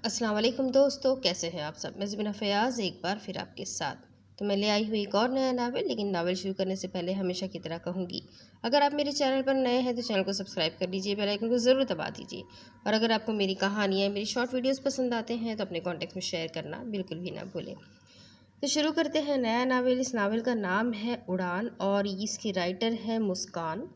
अस्सलाम वालेकुम दोस्तों, कैसे हैं आप सब। मैं ज़मीना फ़याज़ एक बार फिर आपके साथ। तो मैं ले आई हुई एक और नया नावल। लेकिन नावल शुरू करने से पहले हमेशा की तरह कहूँगी, अगर आप मेरे चैनल पर नए हैं तो चैनल को सब्सक्राइब कर लीजिए, बेल आइकन को ज़रूर दबा दीजिए। और अगर आपको मेरी कहानियाँ, मेरी शॉर्ट वीडियोस पसंद आते हैं तो अपने कॉन्टेक्ट में शेयर करना बिल्कुल भी ना भूलें। तो शुरू करते हैं नया नावल। इस नावल का नाम है उड़ान और इसकी राइटर है मुस्कान।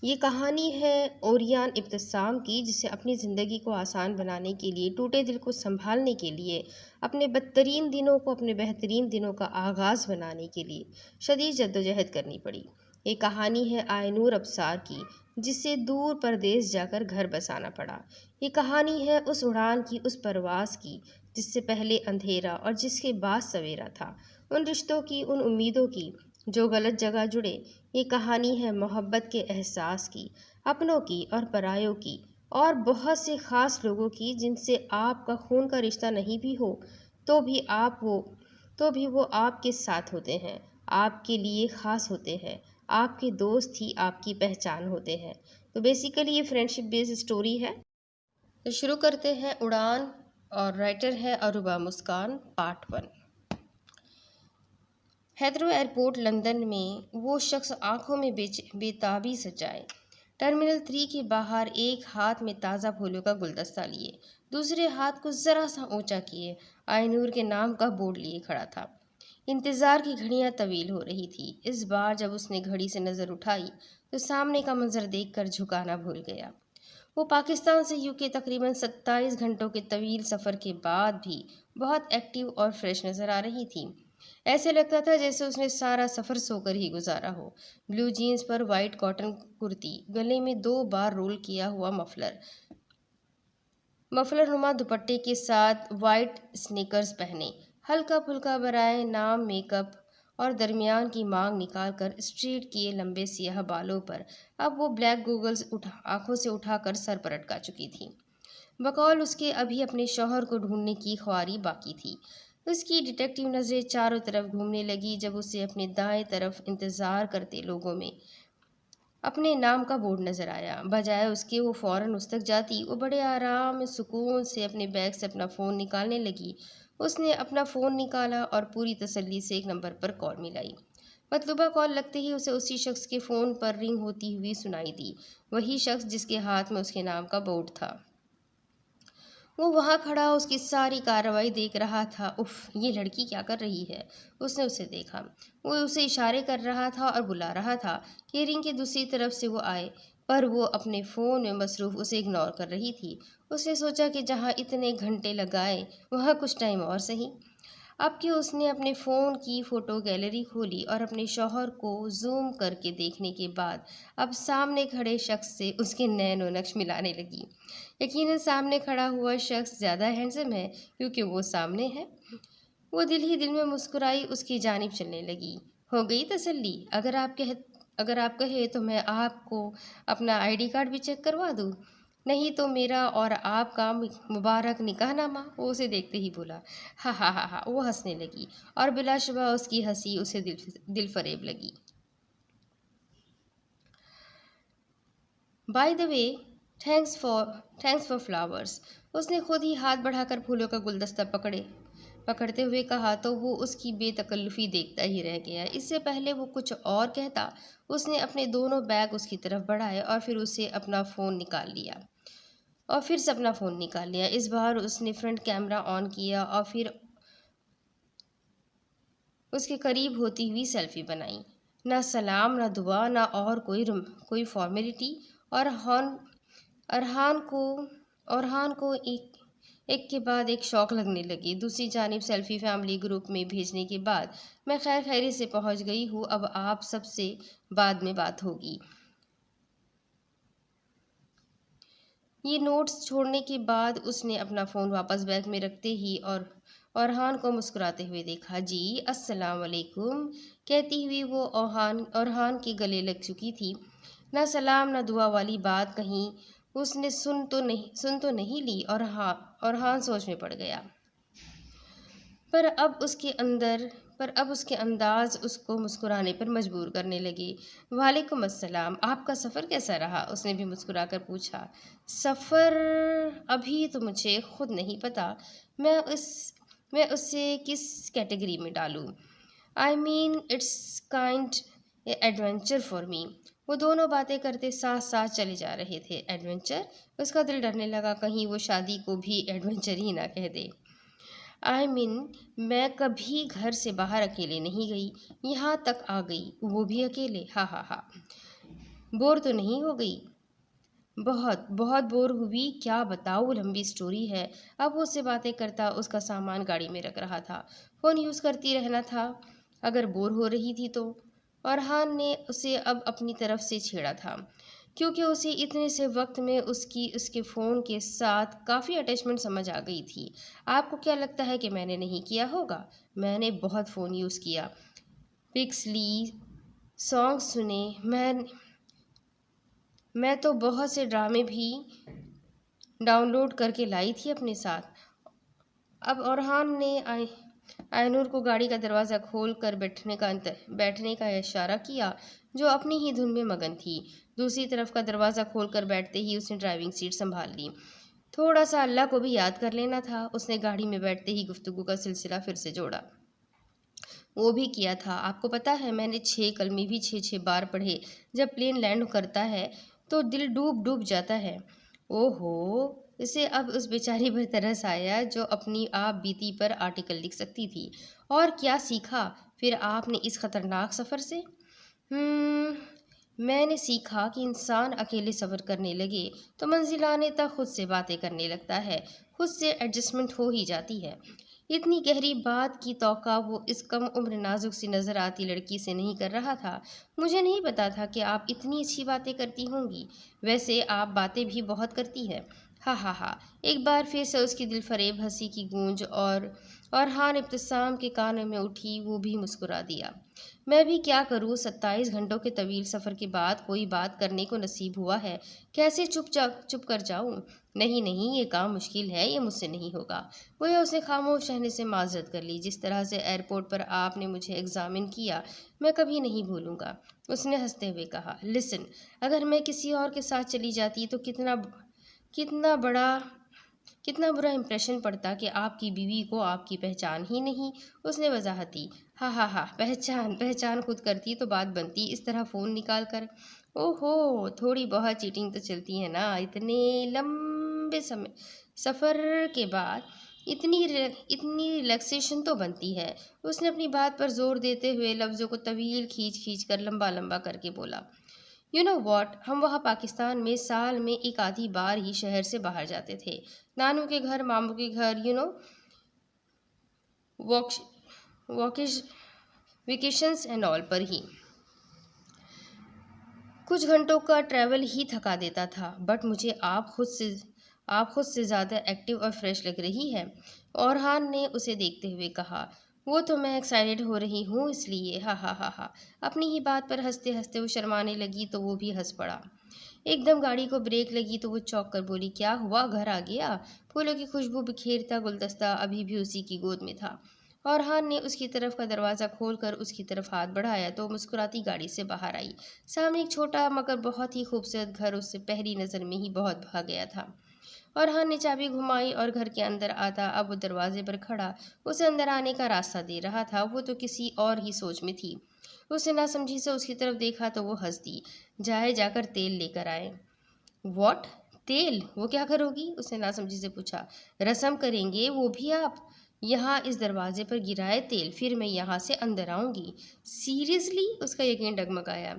ये कहानी है ओरियान इब्तिसाम की, जिसे अपनी ज़िंदगी को आसान बनाने के लिए, टूटे दिल को संभालने के लिए, अपने बदतरीन दिनों को अपने बेहतरीन दिनों का आगाज़ बनाने के लिए शदीद जद्दोजहद करनी पड़ी। ये कहानी है आयनूर अबसार की, जिसे दूर परदेश जाकर घर बसाना पड़ा। ये कहानी है उस उड़ान की, उस परवास की जिससे पहले अंधेरा और जिसके बाद सवेरा था। उन रिश्तों की, उन उम्मीदों की जो गलत जगह जुड़े। ये कहानी है मोहब्बत के एहसास की, अपनों की और परायों की, और बहुत से ख़ास लोगों की जिनसे आपका खून का रिश्ता नहीं भी हो तो भी वो आपके साथ होते हैं, आपके लिए ख़ास होते हैं, आपके दोस्त ही आपकी पहचान होते हैं। तो बेसिकली ये फ्रेंडशिप बेस्ड स्टोरी है। तो शुरू करते हैं उड़ान। और राइटर है अरूबा मुस्कान, पार्ट 1। हेथरो एयरपोर्ट लंदन में वो शख्स आंखों में बेताबी सजाए, टर्मिनल 3 के बाहर एक हाथ में ताज़ा फूलों का गुलदस्ता लिए, दूसरे हाथ को ज़रा सा ऊंचा किए आयनूर के नाम का बोर्ड लिए खड़ा था। इंतज़ार की घड़ियां तवील हो रही थी। इस बार जब उसने घड़ी से नज़र उठाई तो सामने का मंजर देखकर झुकाना भूल गया। वो पाकिस्तान से यूके तकरीबन 27 घंटों के तवील सफ़र के बाद भी बहुत एक्टिव और फ्रेश नज़र आ रही थी। ऐसे लगता था जैसे उसने सारा सफ़र सोकर ही गुजारा हो। ब्लू जीन्स पर वाइट कॉटन कुर्ती, गले में 2 बार रोल किया हुआ मफलर नुमा दुपट्टे के साथ वाइट स्नीकर्स पहने, हल्का फुल्का बराए नाम मेकअप और दरमियान की मांग निकाल कर स्ट्रेट किए लंबे सियाह बालों पर अब वो ब्लैक गूगल्स आंखों से उठाकर सर पर अटका चुकी थी। बकौल उसके अभी अपने शौहर को ढूंढने की ख्वारी बाकी थी। उसकी डिटेक्टिव नज़रें चारों तरफ घूमने लगी जब उसे अपने दाएं तरफ इंतज़ार करते लोगों में अपने नाम का बोर्ड नज़र आया। बजाय उसके वो फ़ौरन उस तक जाती, वो बड़े आराम सुकून से अपने बैग से अपना फ़ोन निकालने लगी। उसने अपना फ़ोन निकाला और पूरी तसल्ली से एक नंबर पर कॉल मिलाई। मतलूबा कॉल लगते ही उसे उसी शख्स के फ़ोन पर रिंग होती हुई सुनाई दी, वही शख्स जिसके हाथ में उसके नाम का बोर्ड था। वो वहाँ खड़ा उसकी सारी कार्रवाई देख रहा था। उफ, ये लड़की क्या कर रही है। उसने उसे देखा, वो उसे इशारे कर रहा था और बुला रहा था कि रिंग की दूसरी तरफ से वो आए, पर वो अपने फ़ोन में मसरूफ़ उसे इग्नोर कर रही थी। उसने सोचा कि जहाँ इतने घंटे लगाए वहाँ कुछ टाइम और सही। अब कि उसने अपने फ़ोन की फ़ोटो गैलरी खोली और अपने शौहर को जूम करके देखने के बाद अब सामने खड़े शख्स से उसके नैनो नक्श मिलाने लगी। यकीनन सामने खड़ा हुआ शख्स ज़्यादा हैंडसम है क्योंकि वो सामने है। वो दिल ही दिल में मुस्कुराई उसकी जानिब चलने लगी। हो गई तसल्ली। अगर आप कहे तो मैं आपको अपना आईडी कार्ड भी चेक करवा दूँ। नहीं तो मेरा और आपका मुबारक निकाहनामा। वो उसे देखते ही बोला। हा हा हा हा। वो हंसने लगी और बिलाशुबा उसकी हंसी उसे दिल फरेब लगी। By the way, thanks for flowers. उसने खुद ही हाथ बढ़ाकर फूलों का गुलदस्ता पकड़ते हुए कहा तो वो उसकी बेतकल्लुफ़ी देखता ही रह गया। इससे पहले वो कुछ और कहता, उसने अपने दोनों बैग उसकी तरफ बढ़ाए और फिर से अपना फ़ोन निकाल लिया। इस बार उसने फ्रंट कैमरा ऑन किया और फिर उसके करीब होती हुई सेल्फी बनाई। ना सलाम, ना दुआ, ना और कोई फॉर्मेलिटी। और अरहान को एक के बाद एक शौक लगने लगी। दूसरी जानिब सेल्फी फैमिली ग्रुप में भेजने के बाद, मैं खैर खैरी से पहुंच गई हूँ, अब आप सबसे बाद में बात होगी। ये नोट्स छोड़ने के बाद उसने अपना फ़ोन वापस बैग में रखते ही और अरहान को मुस्कुराते हुए देखा। जी अस्सलाम वालेकुम कहती हुई वो अरहान के गले लग चुकी थी। ना सलाम ना दुआ वाली बात कहीं उसने सुन तो नहीं ली और अरहान सोच में पड़ गया। पर अब उसके अंदर पर अब उसके अंदाज उसको मुस्कुराने पर मजबूर करने लगे। वालेकुम अस्सलाम, आपका सफ़र कैसा रहा? उसने भी मुस्कुराकर पूछा। सफ़र अभी तो मुझे खुद नहीं पता। मैं उस मैं उसे किस कैटेगरी में डालूं? I mean it's kind adventure for me. वो दोनों बातें करते साथ साथ चले जा रहे थे। एडवेंचर? उसका दिल डरने लगा कहीं वो शादी को भी एडवेंचर ही ना कह दे। आई मीन मैं कभी घर से बाहर अकेले नहीं गई, यहाँ तक आ गई वो भी अकेले। हा हा हा। बोर तो नहीं हो गई? बहुत बहुत बोर हुई, क्या बताऊँ, लंबी स्टोरी है। अब वो उससे बातें करता, उसका सामान गाड़ी में रख रहा था। फ़ोन यूज़ करती रहना था अगर बोर हो रही थी तो। और हान ने उसे अब अपनी तरफ से छेड़ा था क्योंकि उसे इतने से वक्त में उसकी उसके फ़ोन के साथ काफ़ी अटैचमेंट समझ आ गई थी। आपको क्या लगता है कि मैंने नहीं किया होगा? मैंने बहुत फ़ोन यूज़ किया, पिक्स ली, सॉन्ग सुने। मैं तो बहुत से ड्रामे भी डाउनलोड करके लाई थी अपने साथ। अब औरहान ने आयनूर को गाड़ी का दरवाज़ा खोल कर बैठने का इशारा किया, जो अपनी ही धुन में मगन थी। दूसरी तरफ का दरवाज़ा खोल कर बैठते ही उसने ड्राइविंग सीट संभाल ली। थोड़ा सा अल्लाह को भी याद कर लेना था। उसने गाड़ी में बैठते ही गुफ्तगू का सिलसिला फिर से जोड़ा। वो भी किया था। आपको पता है मैंने 6 कलमे भी 6 6 बार पढ़े। जब प्लेन लैंड करता है तो दिल डूब डूब जाता है। ओहो। इसे अब उस बेचारी पर तरस आया जो अपनी आप बीती पर आर्टिकल लिख सकती थी। और क्या सीखा फिर आपने इस खतरनाक सफ़र से? मैंने सीखा कि इंसान अकेले सफ़र करने लगे तो मंजिल आने तक खुद से बातें करने लगता है, खुद से एडजस्टमेंट हो ही जाती है। इतनी गहरी बात की तौक़ा वो इस कम उम्र नाजुक सी नज़र आती लड़की से नहीं कर रहा था। मुझे नहीं पता था कि आप इतनी अच्छी बातें करती होंगी। वैसे आप बातें भी बहुत करती है। हा हा हा। एक बार फिर से उसकी दिलफरेब हंसी की गूंज और हान इब्तिसाम के कानों में उठी। वो भी मुस्कुरा दिया। मैं भी क्या करूँ, 27 घंटों के तवील सफ़र के बाद कोई बात करने को नसीब हुआ है। कैसे चुप कर जाऊँ? नहीं नहीं, ये काम मुश्किल है, ये मुझसे नहीं होगा। गोया उसने खामोश रहने से माजरत कर ली। जिस तरह से एयरपोर्ट पर आपने मुझे एग्जामिन किया मैं कभी नहीं भूलूंगा। उसने हंसते हुए कहा। लिसन, अगर मैं किसी और के साथ चली जाती तो कितना बड़ा कितना बुरा इम्प्रेशन पड़ता कि आपकी बीवी को आपकी पहचान ही नहीं। उसने वजाहत दी। हाँ हाँ हाँ, पहचान पहचान खुद करती तो बात बनती, इस तरह फ़ोन निकाल कर। ओहो, थोड़ी बहुत चीटिंग तो चलती है ना। इतने लंबे समय सफ़र के बाद इतनी रिलैक्सेशन तो बनती है। उसने अपनी बात पर जोर देते हुए लफ्ज़ों को तवील खींच खींच कर लंबा लंबा करके बोला। यू नो वॉट, हम वहाँ पाकिस्तान में साल में एक आधी बार ही शहर से बाहर जाते थे। नानू के घर, मामू के घर, वॉक वॉकेश वेकेशंस एंड ऑल पर ही। कुछ घंटों का ट्रैवल ही थका देता था। बट मुझे आप खुद से ज़्यादा एक्टिव और फ्रेश लग रही है। औरहान ने उसे देखते हुए कहा। वो तो मैं एक्साइटेड हो रही हूँ इसलिए। हा हा हा हा। अपनी ही बात पर हंसते हंसते वो शर्माने लगी तो वो भी हंस पड़ा। एकदम गाड़ी को ब्रेक लगी तो वो चौंक कर बोली, क्या हुआ, घर आ गया? फूलों की खुशबू बिखेरता गुलदस्ता अभी भी उसी की गोद में था। औरहान ने उसकी तरफ का दरवाज़ा खोलकर उसकी तरफ हाथ बढ़ाया तो मुस्कुराती गाड़ी से बाहर आई। सामने एक छोटा मगर बहुत ही खूबसूरत घर उससे पहली नज़र में ही बहुत भा गया था। औरहान ने चाबी घुमाई और घर के अंदर आता। अब वो दरवाजे पर खड़ा उसे अंदर आने का रास्ता दे रहा था। वो तो किसी और ही सोच में थी। उसने नासमझी से उसकी तरफ देखा तो वो हंस दी। जाकर तेल लेकर आए। व्हाट? तेल? वो क्या करोगी? उसने नासमझी से पूछा। रस्म करेंगे, वो भी आप? यहाँ इस दरवाजे पर गिराए तेल, फिर मैं यहाँ से अंदर आऊँगी। सीरियसली? उसका यकीन डगमगाया।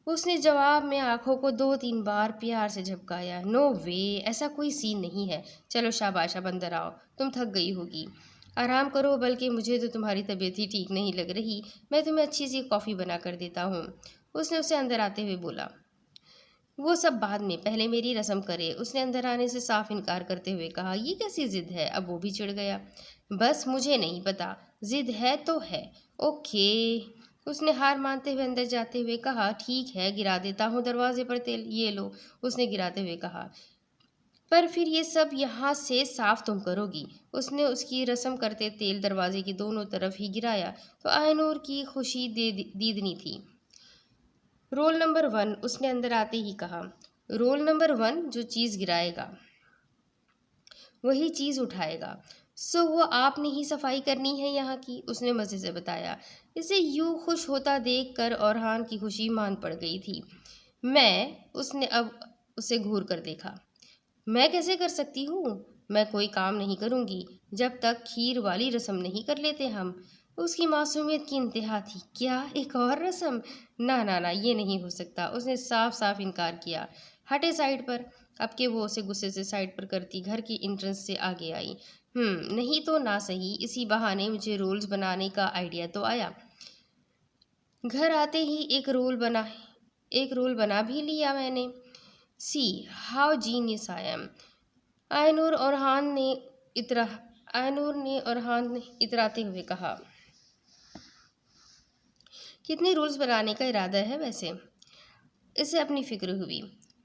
उसने जवाब में आंखों को 2 3 बार प्यार से झपकाया। नो वे, ऐसा कोई सीन नहीं है। चलो शाबाश, अब अंदर आओ, तुम थक गई होगी, आराम करो। बल्कि मुझे तो तुम्हारी तबीयत ही ठीक नहीं लग रही, मैं तुम्हें अच्छी सी कॉफ़ी बना कर देता हूँ। उसने उसे अंदर आते हुए बोला। वो सब बाद में, पहले मेरी रस्म करे। उसने अंदर आने से साफ इनकार करते हुए कहा। ये कैसी जिद है? अब वो भी चिढ़ गया। बस मुझे नहीं पता, जिद है तो है। ओके। उसने हार मानते हुए अंदर जाते हुए कहा। ठीक है, गिरा देता हूँ दरवाजे पर तेल, ये लो। उसने गिराते हुए कहा। पर फिर ये सब यहाँ से साफ तुम करोगी। उसने उसकी रस्म करते तेल दरवाजे की दोनों तरफ ही गिराया तो आयनूर की खुशी दीदनी थी। रोल नंबर 1, उसने अंदर आते ही कहा। रोल नंबर 1, जो चीज़ गिराएगा वही चीज़ उठाएगा। सो वो आपने ही सफाई करनी है यहाँ की, उसने मज़े से बताया। इसे यूं खुश होता देख कर औरहान की खुशी मान पड़ गई थी। उसने अब उसे घूर कर देखा। मैं कैसे कर सकती हूँ? मैं कोई काम नहीं करूँगी जब तक खीर वाली रस्म नहीं कर लेते हम। उसकी मासूमियत की इंतहा थी। क्या, एक और रस्म? ना ना ना, ये नहीं हो सकता, उसने साफ साफ इनकार किया। हटे साइड पर। अब के वो उसे गुस्से से साइड पर करती घर की एंट्रेंस से आगे आई। नहीं तो ना सही, इसी बहाने मुझे रोल्स बनाने का आइडिया तो आया। घर आते ही एक रोल बना भी लिया मैंने। See how genius I am. Aynur और हान ने इतरा आयनूर ने इतराते हुए कहा। कितने रूल्स बनाने का इरादा है वैसे? इसे अपनी फिक्र हुई।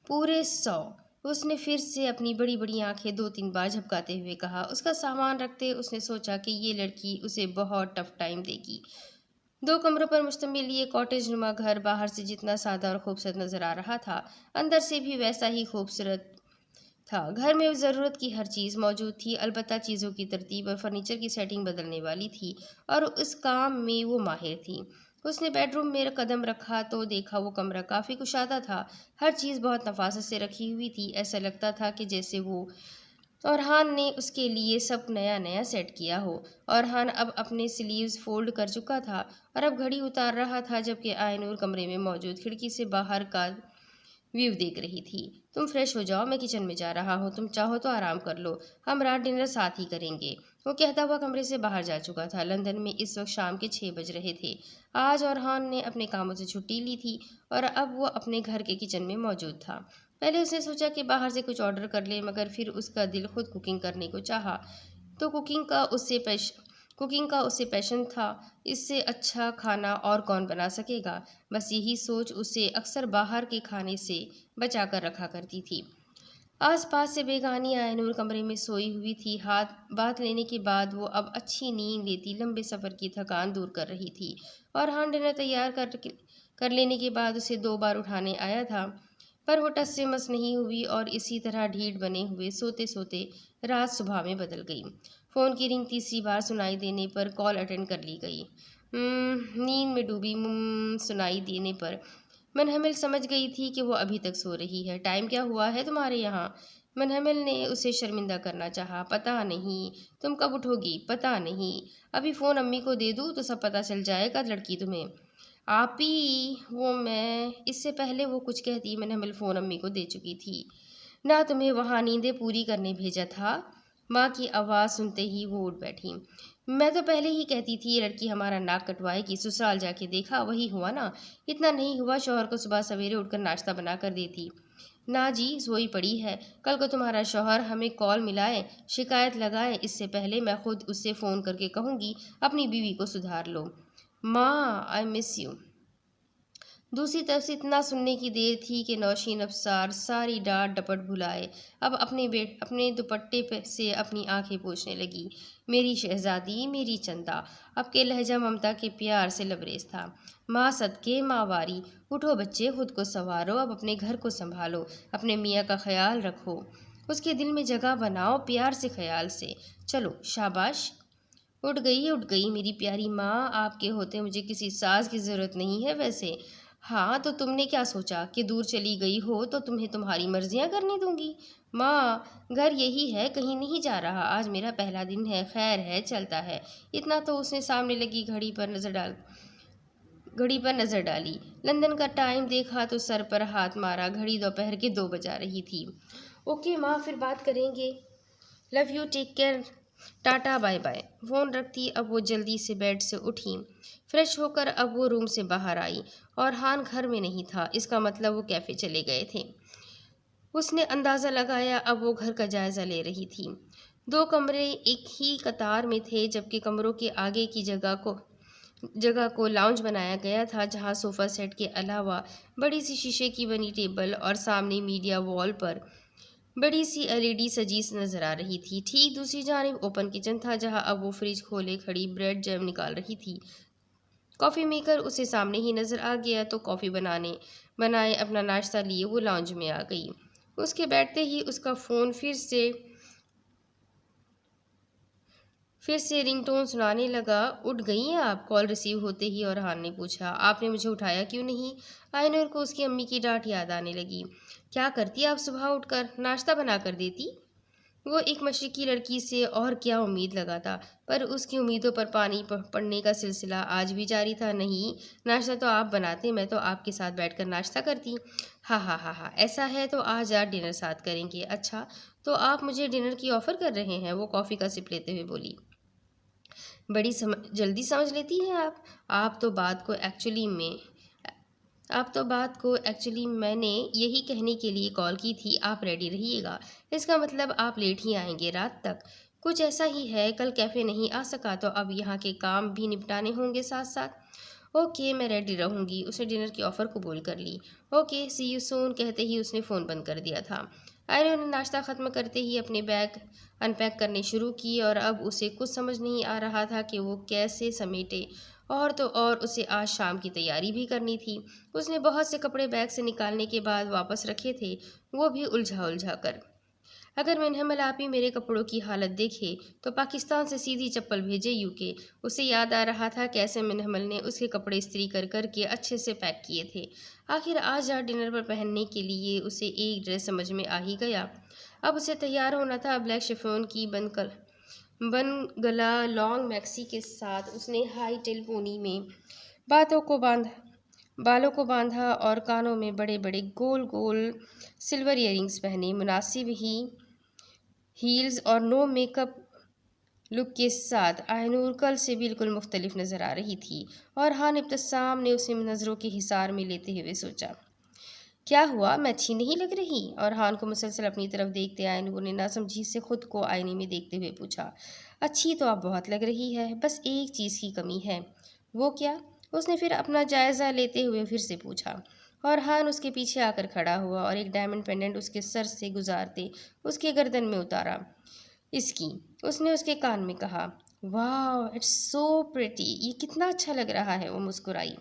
पूरे 100। उसने फिर से अपनी बड़ी बड़ी आंखें 2-3 बार झपकाते हुए कहा। उसका सामान रखते उसने सोचा कि ये लड़की उसे बहुत टफ टाइम देगी। 2 कमरों पर मुश्तमिल ये कॉटेज नुमा घर बाहर से जितना सादा और खूबसूरत नजर आ रहा था, अंदर से भी वैसा ही खूबसूरत था। घर में ज़रूरत की हर चीज़ मौजूद थी, अलबत्ता चीज़ों की तरतीब और फर्नीचर की सेटिंग बदलने वाली थी, और उस काम में वो माहिर थी। उसने बेडरूम में कदम रखा तो देखा वो कमरा काफ़ी कुशादा था। हर चीज़ बहुत नफासत से रखी हुई थी। ऐसा लगता था कि जैसे वो औरहान ने उसके लिए सब नया नया सेट किया हो। औरहान अब अपने स्लीव्स फोल्ड कर चुका था और अब घड़ी उतार रहा था, जबकि आयनूर कमरे में मौजूद खिड़की से बाहर का व्यू देख रही थी। तुम फ्रेश हो जाओ, मैं किचन में जा रहा हूँ, तुम चाहो तो आराम कर लो, हम रात डिनर साथ ही करेंगे। वो कहता हुआ कमरे से बाहर जा चुका था। लंदन में इस वक्त शाम के 6 बज रहे थे। आज औरहान ने अपने कामों से छुट्टी ली थी और अब वो अपने घर के किचन में मौजूद था। पहले उसने सोचा कि बाहर से कुछ ऑर्डर कर ले, मगर फिर उसका दिल खुद कुकिंग करने को चाहा। तो कुकिंग का उसे पैशन था। इससे अच्छा खाना और कौन बना सकेगा? बस यही सोच उसे अक्सर बाहर के खाने से बचा कर रखा करती थी। आसपास से बेगानी आयनूर कमरे में सोई हुई थी। हाथ बात लेने के बाद वो अब अच्छी नींद लेती लंबे सफ़र की थकान दूर कर रही थी। और हाँ, डिनर तैयार कर लेने के बाद उसे 2 बार उठाने आया था, पर वो टस से मस नहीं हुई और इसी तरह ढीठ बने हुए सोते सोते रात सुबह में बदल गई। फ़ोन की रिंग तीसरी बार सुनाई देने पर कॉल अटेंड कर ली गई। नींद में डूबी सुनाई देने पर मनहमिल समझ गई थी कि वो अभी तक सो रही है। टाइम क्या हुआ है तुम्हारे यहाँ? मनहमिल ने उसे शर्मिंदा करना चाहा। पता नहीं। तुम कब उठोगी? पता नहीं। अभी फ़ोन अम्मी को दे दूँ तो सब पता चल जाएगा लड़की तुम्हें। आप ही वो मैं इससे पहले वो कुछ कहती मनहमिल फ़ोन अम्मी को दे चुकी थी। ना तुम्हें वहाँ नींदें पूरी करने भेजा था? माँ की आवाज़ सुनते ही वो उठ बैठी। मैं तो पहले ही कहती थी ये लड़की हमारा नाक कटवाएगी। ससुराल जाके देखा, वही हुआ ना। इतना नहीं हुआ शौहर को सुबह सवेरे उठकर नाश्ता बना कर देती। ना जी, सोई पड़ी है। कल को तुम्हारा शौहर हमें कॉल मिलाए, शिकायत लगाए, इससे पहले मैं खुद उससे फ़ोन करके कहूँगी अपनी बीवी को सुधार लो। माँ, आई मिस यू। दूसरी तरफ से इतना सुनने की देर थी कि नौशीन अफसार सारी डांट डपट भुलाए अब अपने दुपट्टे से अपनी आंखें पोंछने लगी। मेरी शहजादी, मेरी चंदा। अब के लहजा ममता के प्यार से लबरेज था। माँ सदके, माँ वारी। उठो बच्चे, खुद को संवारो, अब अपने घर को संभालो, अपने मियाँ का ख्याल रखो, उसके दिल में जगह बनाओ प्यार से, ख्याल से। चलो शाबाश। उठ गई मेरी प्यारी माँ। आपके होते मुझे किसी सास की ज़रूरत नहीं है वैसे। हाँ, तो तुमने क्या सोचा कि दूर चली गई हो तो तुम्हें तुम्हारी मर्जियाँ करने दूंगी? माँ, घर यही है, कहीं नहीं जा रहा। आज मेरा पहला दिन है, खैर है, चलता है। इतना तो उसने सामने लगी घड़ी पर नज़र डाली। लंदन का टाइम देखा तो सर पर हाथ मारा। घड़ी दोपहर के 2 बजा रही थी। ओके माँ, फिर बात करेंगे। Love you, take care, tata bye bye. Phone रखती अब वो जल्दी से बेड से उठी। फ्रेश होकर अब वो रूम से बाहर आई और हान घर में नहीं था। इसका मतलब वो कैफ़े चले गए थे। उसने अंदाज़ा लगाया अब वो घर का जायज़ा ले रही थी। 2 कमरे एक ही कतार में थे, जबकि कमरों के आगे की जगह को लाउंज बनाया गया था, जहां सोफ़ा सेट के अलावा बड़ी सी शीशे की बनी टेबल और सामने मीडिया वॉल पर बड़ी सी एलईडी सजी नजर आ रही थी। ठीक दूसरी जानिब ओपन किचन था, जहां अब वो फ्रिज खोले खड़ी ब्रेड जैम निकाल रही थी। कॉफ़ी मेकर उसे सामने ही नजर आ गया तो कॉफ़ी बनाए अपना नाश्ता लिए वो लाउंज में आ गई। उसके बैठते ही उसका फ़ोन फिर से रिंगटोन सुनाने लगा। उठ गई हैं आप? कॉल रिसीव होते ही औरहान ने पूछा। आपने मुझे उठाया क्यों नहीं? आयनूर को उसकी अम्मी की डांट याद आने लगी। क्या करती आप सुबह उठकर? नाश्ता बना कर देती। वो एक मशरकी लड़की से और क्या उम्मीद लगाता, पर उसकी उम्मीदों पर पानी पड़ने का सिलसिला आज भी जारी था। नहीं, नाश्ता तो आप बनाते, मैं तो आपके साथ बैठकर नाश्ता करती। हाँ हाँ हाँ हाँ, ऐसा है तो आज यार डिनर साथ करेंगे। अच्छा, तो आप मुझे डिनर की ऑफ़र कर रहे हैं? वो कॉफ़ी का सिप लेते हुए बोली। जल्दी समझ लेती हैं आप। आप तो बात को एक्चुअली मैंने यही कहने के लिए कॉल की थी। आप रेडी रहिएगा। इसका मतलब आप लेट ही आएंगे रात तक। कुछ ऐसा ही है, कल कैफ़े नहीं आ सका तो अब यहाँ के काम भी निपटाने होंगे साथ साथ। ओके, मैं रेडी रहूँगी। उसने डिनर की ऑफ़र कबूल कर ली। ओके, सी यू सून कहते ही उसने फ़ोन बंद कर दिया था। आयरन ने नाश्ता ख़त्म करते ही अपने बैग अनपैक करने शुरू किए और अब उसे कुछ समझ नहीं आ रहा था कि वो कैसे समेटे। और तो और उसे आज शाम की तैयारी भी करनी थी। उसने बहुत से कपड़े बैग से निकालने के बाद वापस रखे थे, वो भी उलझा उलझा कर। अगर मिन्हमल आपी मेरे कपड़ों की हालत देखे तो पाकिस्तान से सीधी चप्पल भेजे यूके। उसे याद आ रहा था कैसे मिन्हमल ने उसके कपड़े इस्त्री कर कर के अच्छे से पैक किए थे। आखिर आज रात डिनर पर पहनने के लिए उसे एक ड्रेस समझ में आ ही गया। अब उसे तैयार होना था। ब्लैक शिफॉन की बन गला लॉन्ग मैक्सी के साथ उसने हाई टेल पोनी में बातों को बांधा बालों को बांधा और कानों में बड़े बड़े गोल गोल सिल्वर इयररिंग्स पहने। मुनासिब ही हील्स और नो मेकअप लुक के साथ आयनूर कल से बिल्कुल मुख्तलिफ नज़र आ रही थी। और हाँ, इब्तिसाम ने उसे नज़रों के हिसार में लेते हुए सोचा, क्या हुआ, मैं अच्छी नहीं लग रही? और हान को मुसलसल अपनी तरफ देखते आयनूर ने नासमझी से खुद को आईने में देखते हुए पूछा। अच्छी तो आप बहुत लग रही है, बस एक चीज़ की कमी है। वो क्या? उसने फिर अपना जायज़ा लेते हुए फिर से पूछा। और हान उसके पीछे आकर खड़ा हुआ और एक डायमंड पेंडेंट उसके सर से गुजारते उसके गर्दन में उतारा। इसकी उसने उसके कान में कहा। वाह, इट्स सो प्रिटी, ये कितना अच्छा लग रहा है। वो मुस्कुराई।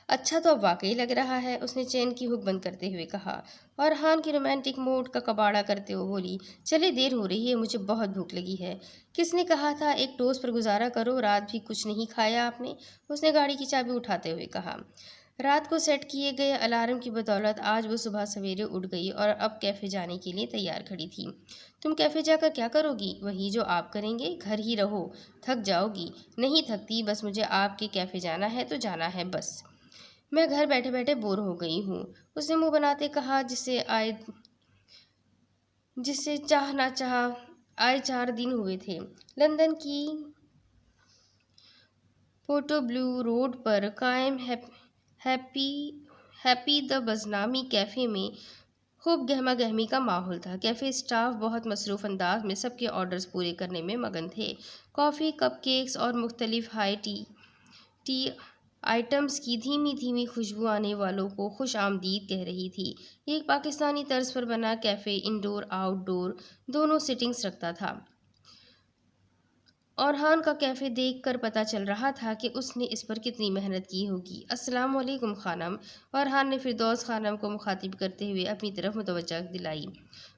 अच्छा तो अब वाकई लग रहा है, उसने चेन की हुक बंद करते हुए कहा। और हान की रोमांटिक मूड का कबाड़ा करते हुए बोली, चले देर हो रही है, मुझे बहुत भूख लगी है। किसने कहा था एक टोस्ट पर गुजारा करो, रात भी कुछ नहीं खाया आपने? उसने गाड़ी की चाबी उठाते हुए कहा। रात को सेट किए गए अलार्म की बदौलत आज वो सुबह सवेरे उठ गई और अब कैफ़े जाने के लिए तैयार खड़ी थी। तुम कैफ़े जाकर क्या करोगी? वही जो आप करेंगे, घर ही रहो। थक जाओगी? नहीं थकती, बस मुझे आपके कैफ़े जाना है तो जाना है बस। मैं घर बैठे बैठे बोर हो गई हूँ, उसने मुंह बनाते कहा। जिसे चाह ना चाह आए 4 दिन हुए थे। लंदन की पोर्टो ब्लू रोड पर कायम हैप्पी हैप्पी द बजनामी कैफ़े में खूब गहमा गहमी का माहौल था। कैफ़े स्टाफ बहुत मसरूफ़ अंदाज में सबके ऑर्डर्स पूरे करने में मगन थे। कॉफ़ी, कपकेक्स और मुख्तलिफ हाई टी आइटम्स की धीमी धीमी खुशबू आने वालों को खुश आमदीद कह रही थी। एक पाकिस्तानी तर्ज पर बना कैफ़े इंडोर आउटडोर दोनों सिटिंग्स रखता था। और हान का कैफ़े देखकर पता चल रहा था कि उसने इस पर कितनी मेहनत की होगी। अस्सलाम वालेकुम खानम। और हान ने फिरदौस खानम को मुखातिब करते हुए अपनी तरफ मुतवज्जा दिलाई।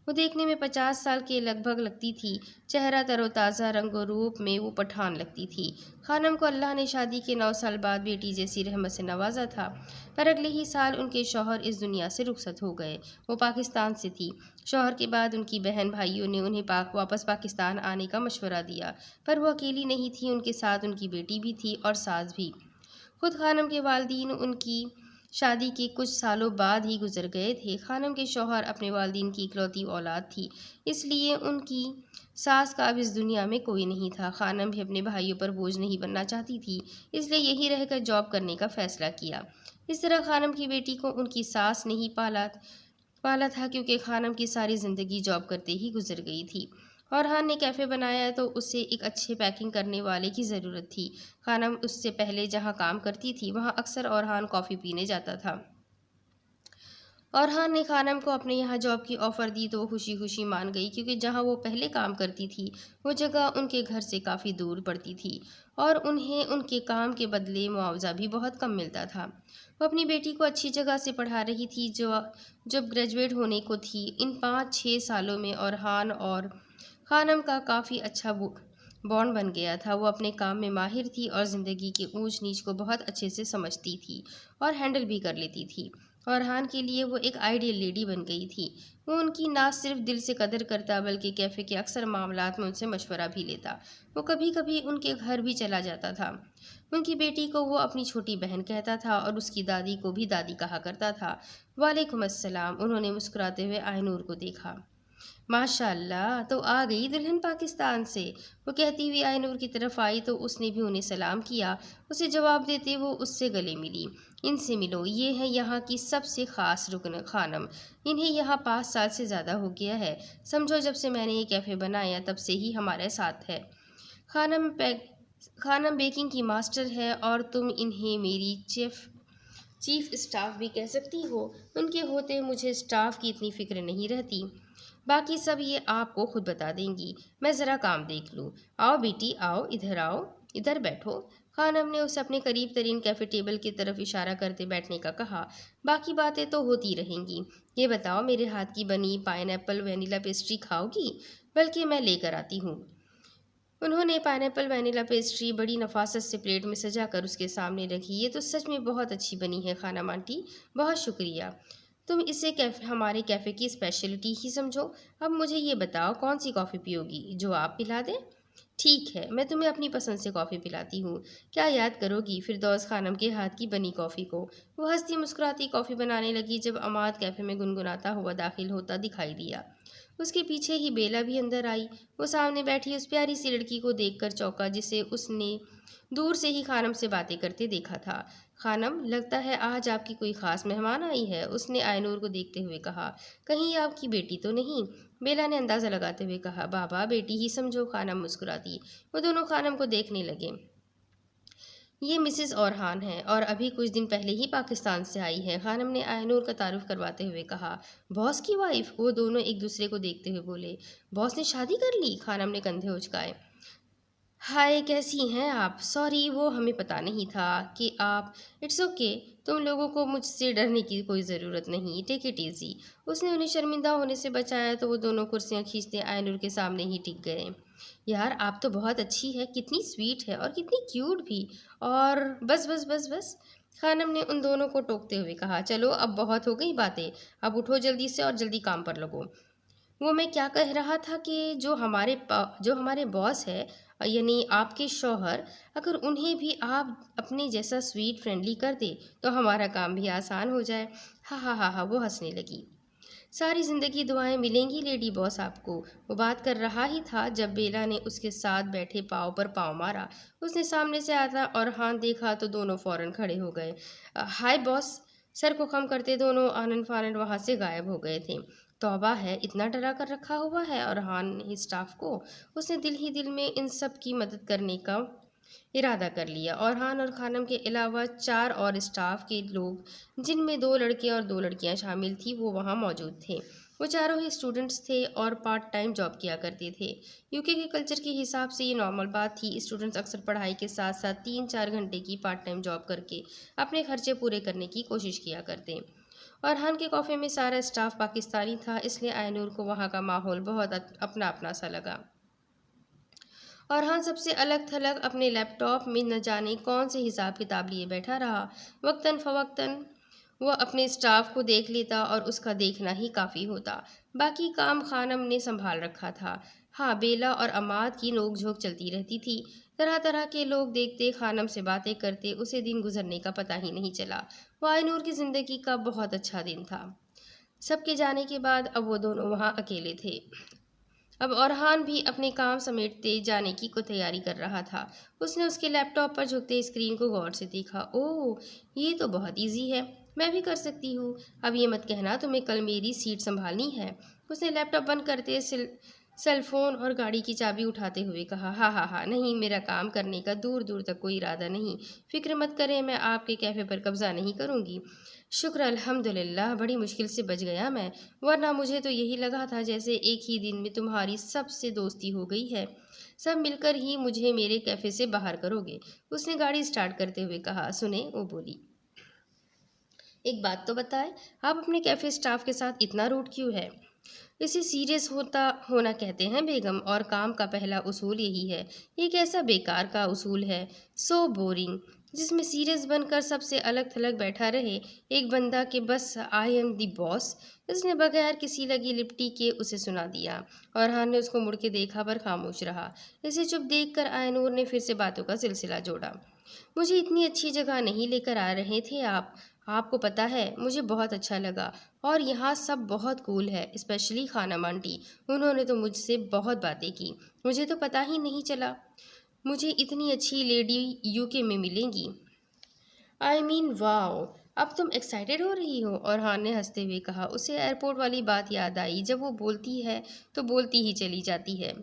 वो देखने में 50 साल के लगभग लगती थी। चेहरा तरोताज़ा, रंगो रूप में वो पठान लगती थी। खानम को अल्लाह ने शादी के 9 साल बाद बेटी जैसी रहमत से नवाजा था, पर अगले ही साल उनके शौहर इस दुनिया से रुखसत हो गए। वो पाकिस्तान से थी। शौहर के बाद उनकी बहन भाइयों ने उन्हें वापस पाकिस्तान आने का मशवरा दिया, पर वो अकेली नहीं थी, उनके साथ उनकी बेटी भी थी और सास भी। खुद खानम के वालिदीन उनकी शादी के कुछ सालों बाद ही गुजर गए थे। खानम के शौहर अपने वालिदीन की इकलौती औलाद थी, इसलिए उनकी सास का अब इस दुनिया में कोई नहीं था। खानम भी अपने भाइयों पर बोझ नहीं बनना चाहती थी, इसलिए यही रहकर जॉब करने का फैसला किया। इस तरह खानम की बेटी को उनकी सास ने ही पाला था, क्योंकि खानम की सारी ज़िंदगी जॉब करते ही गुजर गई थी। और हान ने कैफ़े बनाया तो उसे एक अच्छे पैकिंग करने वाले की ज़रूरत थी। खानम उससे पहले जहाँ काम करती थी वहाँ अक्सर और हान कॉफ़ी पीने जाता था। औरहान ने खानम को अपने यहाँ जॉब की ऑफ़र दी तो वो खुशी खुशी मान गई, क्योंकि जहाँ वो पहले काम करती थी वो जगह उनके घर से काफ़ी दूर पड़ती थी और उन्हें उनके काम के बदले मुआवजा भी बहुत कम मिलता था। वो अपनी बेटी को अच्छी जगह से पढ़ा रही थी जो जब ग्रेजुएट होने को थी। इन 5-6 सालों में औरहान और खानम का काफ़ी अच्छा बॉन्ड बन गया था। वो अपने काम में माहिर थी और ज़िंदगी की ऊंच नीच को बहुत अच्छे से समझती थी और हैंडल भी कर लेती थी। औरहान के लिए वो एक आइडियल लेडी बन गई थी। वो उनकी ना सिर्फ दिल से कदर करता बल्कि कैफ़े के अक्सर मामलात में उनसे मशवरा भी लेता। वो कभी कभी उनके घर भी चला जाता था। उनकी बेटी को वो अपनी छोटी बहन कहता था और उसकी दादी को भी दादी कहा करता था। वालेकुम अस्सलाम। उन्होंने मुस्कुराते हुए आयनूर को देखा। माशाअल्लाह, तो आ गई दुल्हन पाकिस्तान से। वो कहती हुई आयनूर की तरफ आई तो उसने भी उन्हें सलाम किया। उसे जवाब देते वो उससे गले मिली। इनसे मिलो, ये है यहाँ की सबसे ख़ास रुकन खानम। इन्हें यहाँ 5 साल से ज़्यादा हो गया है। समझो जब से मैंने ये कैफ़े बनाया तब से ही हमारे साथ है। खानम खानम बेकिंग की मास्टर है और तुम इन्हें मेरी चीफ स्टाफ भी कह सकती हो। उनके होते मुझे स्टाफ की इतनी फिक्र नहीं रहती। बाकी सब ये आपको खुद बता देंगी। मैं ज़रा काम देख लूँ। आओ बेटी आओ, इधर बैठो। खानम ने उसे अपने करीब तरीन कैफ़े टेबल की तरफ इशारा करते बैठने का कहा। बाकी बातें तो होती रहेंगी। ये बताओ, मेरे हाथ की बनी पाइनएप्पल वेनिला पेस्ट्री खाओगी? बल्कि मैं लेकर आती हूँ। उन्होंने पाइनएप्पल वेनिला पेस्ट्री बड़ी नफासत से प्लेट में सजा कर उसके सामने रखी। ये तो सच में बहुत अच्छी बनी है खानम आंटी, बहुत शुक्रिया। तुम इसे हमारे कैफ़े की स्पेशलिटी ही समझो। अब मुझे ये बताओ, कौन सी कॉफ़ी पियोगी, जो आप पिला दें? ठीक है, मैं तुम्हें अपनी पसंद से कॉफ़ी पिलाती हूँ। क्या याद करोगी फिरदौस खानम के हाथ की बनी कॉफ़ी को? वो हंसती मुस्कुराती कॉफ़ी बनाने लगी जब अमाद कैफ़े में गुनगुनाता हुआ दाखिल होता दिखाई दिया। उसके पीछे ही बेला भी अंदर आई। वो सामने बैठी उस प्यारी सी लड़की को देखकर चौंका जिसे उसने दूर से ही खानम से बातें करते देखा था। खानम, लगता है आज आपकी कोई ख़ास मेहमान आई है, उसने आयनूर को देखते हुए कहा। कहीं ये आपकी बेटी तो नहीं? बेला ने अंदाज़ा लगाते हुए कहा। बाबा बेटी ही समझो, खानम मुस्कुरा दी। वो दोनों खानम को देखने लगे। ये मिसेस औरहान हैं और अभी कुछ दिन पहले ही पाकिस्तान से आई है, खानम ने आयनूर का तारुफ करवाते हुए कहा। बॉस की वाइफ? वो दोनों एक दूसरे को देखते हुए बोले। बॉस ने शादी कर ली? खानम ने कंधे उचकाए। हाय, कैसी हैं आप? सॉरी, वो हमें पता नहीं था कि आप। इट्स ओके, तुम लोगों को मुझसे डरने की कोई ज़रूरत नहीं, टेक इट ईजी। उसने उन्हें शर्मिंदा होने से बचाया तो वो दोनों कुर्सियां खींचते आयनूर के सामने ही टिक गए। यार, आप तो बहुत अच्छी है, कितनी स्वीट है और कितनी क्यूट भी। और बस बस बस बस, खानम ने उन दोनों को टोकते हुए कहा। चलो अब बहुत हो गई बातें, अब उठो जल्दी से और जल्दी काम पर लगो। वो मैं क्या कह रहा था कि जो हमारे बॉस है, यानी आपके शौहर, अगर उन्हें भी आप अपने जैसा स्वीट फ्रेंडली कर दे तो हमारा काम भी आसान हो जाए। हा हा हा हा, वो हंसने लगी। सारी जिंदगी दुआएं मिलेंगी लेडी बॉस आपको। वो बात कर रहा ही था जब बेला ने उसके साथ बैठे पाँव पर पाँव मारा। उसने सामने से आता और हाथ देखा तो दोनों फौरन खड़े हो गए। हाय बॉस। सर को खम करते दोनों आनन फानन वहां से गायब हो गए थे। तौबा है, इतना डरा कर रखा हुआ है और हान ने स्टाफ को। उसने दिल ही दिल में इन सब की मदद करने का इरादा कर लिया। और हान और खानम के अलावा 4 और स्टाफ के लोग, जिनमें 2 लड़के और 2 लड़कियां शामिल थी, वो वहां मौजूद थे। वो चारों ही स्टूडेंट्स थे और पार्ट टाइम जॉब किया करते थे। यूके के कल्चर के हिसाब से ये नॉर्मल बात थी। स्टूडेंट्स अक्सर पढ़ाई के साथ साथ 3-4 घंटे की पार्ट टाइम जॉब करके अपने खर्चे पूरे करने की कोशिश किया करते। और हान के कॉफ़े में सारा स्टाफ पाकिस्तानी था, इसलिए आयनूर को वहाँ का माहौल बहुत अपना अपना सा लगा। और हाँ, सबसे अलग थलग अपने लैपटॉप में न जाने कौन से हिसाब किताब लिए बैठा रहा। वक्तन फ़वक्तन वह अपने स्टाफ को देख लेता और उसका देखना ही काफ़ी होता। बाकी काम खानम ने संभाल रखा था। हाँ, बेला और अमाद की नोक-झोंक चलती रहती थी। तरह तरह के लोग देखते, खानम से बातें करते, उसे दिन गुजरने का पता ही नहीं चला। वायनूर की ज़िंदगी का बहुत अच्छा दिन था। सबके जाने के बाद अब वो दोनों वहाँ अकेले थे। अब औरहान भी अपने काम समेटते जाने की को तैयारी कर रहा था। उसने उसके लैपटॉप पर झुकते स्क्रीन को गौर से देखा। ओह, ये तो बहुत इजी है, मैं भी कर सकती हूँ। अब ये मत कहना तुम्हें कल मेरी सीट संभालनी है। उसने लैपटॉप बंद करते सेलफोन और गाड़ी की चाबी उठाते हुए कहा, हाँ हाँ हाँ, नहीं, मेरा काम करने का दूर दूर तक कोई इरादा नहीं। फिक्र मत करें, मैं आपके कैफ़े पर कब्ज़ा नहीं करूँगी। शुक्र अल्हम्दुलिल्लाह, बड़ी मुश्किल से बच गया मैं, वरना मुझे तो यही लगा था जैसे एक ही दिन में तुम्हारी सबसे दोस्ती हो गई है। सब मिलकर ही मुझे मेरे कैफ़े से बाहर करोगे। उसने गाड़ी स्टार्ट करते हुए कहा। सुने, वो बोली, एक बात तो बताएं, आप अपने कैफ़े स्टाफ के साथ इतना रूड क्यों है? इसे सीरियस होता होना कहते हैं बेगम, और काम का पहला उसूल यही है। ये कैसा बेकार का उसूल है, सो बोरिंग, जिसमें सीरियस बनकर सबसे अलग थलग बैठा रहे एक बंदा के बस आई एम दी बॉस। इसने बगैर किसी लगी लिपटी के उसे सुना दिया, और हान ने उसको मुड़ के देखा पर खामोश रहा। इसे चुप देखकर आयनूर ने फिर से बातों का सिलसिला जोड़ा। मुझे इतनी अच्छी जगह नहीं लेकर आ रहे थे आप। आपको पता है, मुझे बहुत अच्छा लगा, और यहाँ सब बहुत कूल है, स्पेशली खानम आंटी। उन्होंने तो मुझसे बहुत बातें की, मुझे तो पता ही नहीं चला मुझे इतनी अच्छी लेडी यूके में मिलेंगी। आई मीन वाओ, अब तुम एक्साइटेड हो रही हो? और हान ने हंसते हुए कहा। उसे एयरपोर्ट वाली बात याद आई, जब वो बोलती है तो बोलती ही चली जाती है।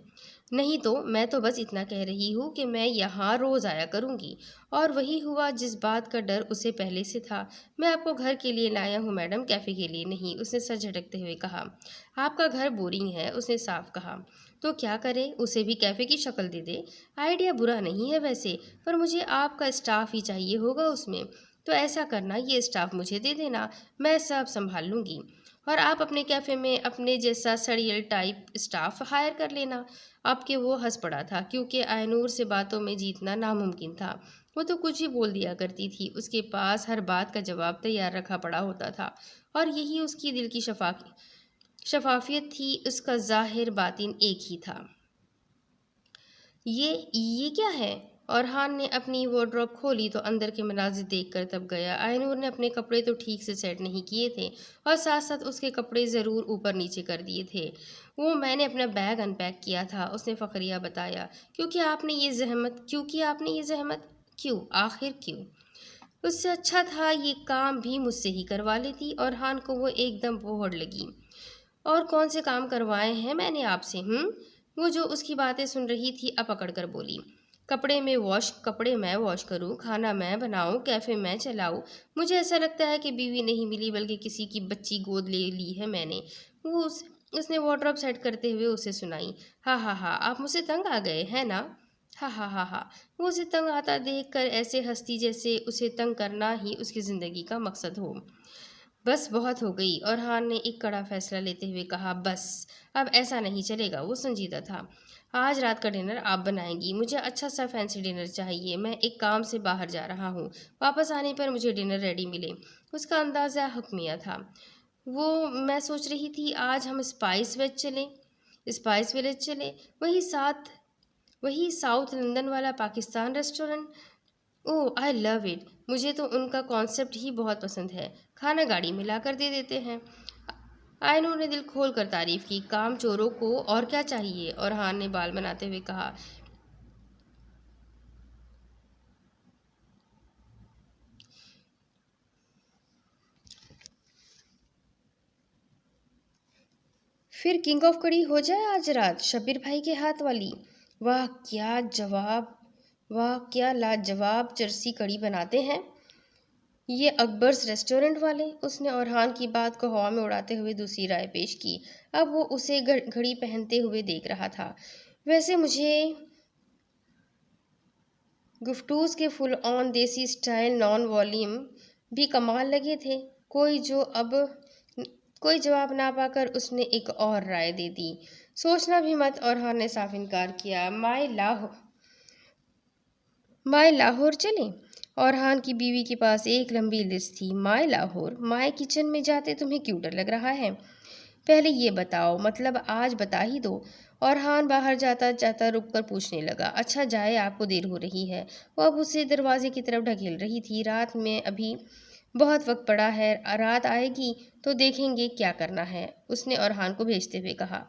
नहीं तो मैं तो बस इतना कह रही हूँ कि मैं यहाँ रोज़ आया करूँगी। और वही हुआ जिस बात का डर उसे पहले से था। मैं आपको घर के लिए लाया हूँ मैडम, कैफ़े के लिए नहीं, उसने सर झटकते हुए कहा। आपका घर बोरिंग है, उसने साफ कहा। तो क्या करे, उसे भी कैफ़े की शक्ल दे दे। आइडिया बुरा नहीं है वैसे, पर मुझे आपका स्टाफ ही चाहिए होगा उसमें। तो ऐसा करना, ये स्टाफ मुझे दे देना, मैं सब संभाल लूँगी। और आप अपने कैफ़े में अपने जैसा सड़ियल टाइप स्टाफ हायर कर लेना। अब के वो हंस पड़ा था, क्योंकि आयनूर से बातों में जीतना नामुमकिन था। वो तो कुछ ही बोल दिया करती थी, उसके पास हर बात का जवाब तैयार रखा पड़ा होता था, और यही उसकी दिल की शफाफियत थी। उसका जाहिर बातिन एक ही था। ये क्या है? और हान ने अपनी वार्डरोब खोली तो अंदर के मनाजिर देखकर तब गया। आयनूर ने अपने कपड़े तो ठीक से सेट नहीं किए थे, और साथ साथ उसके कपड़े ज़रूर ऊपर नीचे कर दिए थे। वो मैंने अपना बैग अनपैक किया था, उसने फ़खरिया बताया। क्योंकि आपने ये जहमत क्यों, आखिर क्यों? उससे अच्छा था ये काम भी मुझसे ही करवा लेती। और हान को वो एकदम बोहड़ लगी। और कौन से काम करवाए हैं मैंने आपसे? वो जो उसकी बातें सुन रही थी अब पकड़ कर बोली। कपड़े मैं वॉश करूं, खाना मैं बनाऊं, कैफ़े मैं चलाऊं। मुझे ऐसा लगता है कि बीवी नहीं मिली बल्कि किसी की बच्ची गोद ले ली है मैंने। उसने वार्डरोब सेट करते हुए उसे सुनाई। हाँ हाँ हाँ, आप मुझसे तंग आ गए हैं ना? हाँ हाँ हाँ हाँ। वो उसे तंग आता देख कर ऐसे हंसती जैसे उसे तंग करना ही उसकी ज़िंदगी का मकसद हो। बस बहुत हो गई। और हान ने एक कड़ा फैसला लेते हुए कहा, बस अब ऐसा नहीं चलेगा। वो संजीदा था। आज रात का डिनर आप बनाएंगी, मुझे अच्छा सा फैंसी डिनर चाहिए। मैं एक काम से बाहर जा रहा हूँ, वापस आने पर मुझे डिनर रेडी मिले। उसका अंदाज़ा हुक्मिया था। वो मैं सोच रही थी आज हम स्पाइस विलेज चले, वही साउथ लंदन वाला Pakistan restaurant. Oh I love it, मुझे तो उनका कॉन्सेप्ट ही बहुत पसंद है। खाना गाड़ी में लाकर दे देते हैं। आयनू ने दिल खोल कर तारीफ की। काम चोरों को और क्या चाहिए? और हान ने बाल बनाते हुए कहा। फिर किंग ऑफ कड़ी हो जाए आज रात, शब्बीर भाई के हाथ वाली। वाह क्या जवाब, वाह क्या लाजवाब चरसी कड़ी बनाते हैं ये अकबर्स रेस्टोरेंट वाले। उसने औरहान की बात को हवा में उड़ाते हुए दूसरी राय पेश की। अब वो उसे घड़ी पहनते हुए देख रहा था। वैसे मुझे गुफ्टूज के फुल ऑन देसी स्टाइल नॉन वॉल्यूम भी कमाल लगे थे। कोई जवाब ना पाकर उसने एक और राय दे दी। सोचना भी मत। और हाँ ने साफ इनकार किया। माए लाहौर चलें? और हान की बीवी के पास एक लंबी लिस्ट थी। माए लाहौर? माए किचन में जाते तुम्हें क्यों डर लग रहा है? पहले ये बताओ, मतलब आज बता ही दो। और हान बाहर जाता जाता रुक कर पूछने लगा। अच्छा जाए, आपको देर हो रही है। वो अब उसे दरवाजे की तरफ ढकेल रही थी। रात में अभी बहुत वक्त पड़ा है, रात आएगी तो देखेंगे क्या करना है, उसने औरहान को भेजते हुए कहा।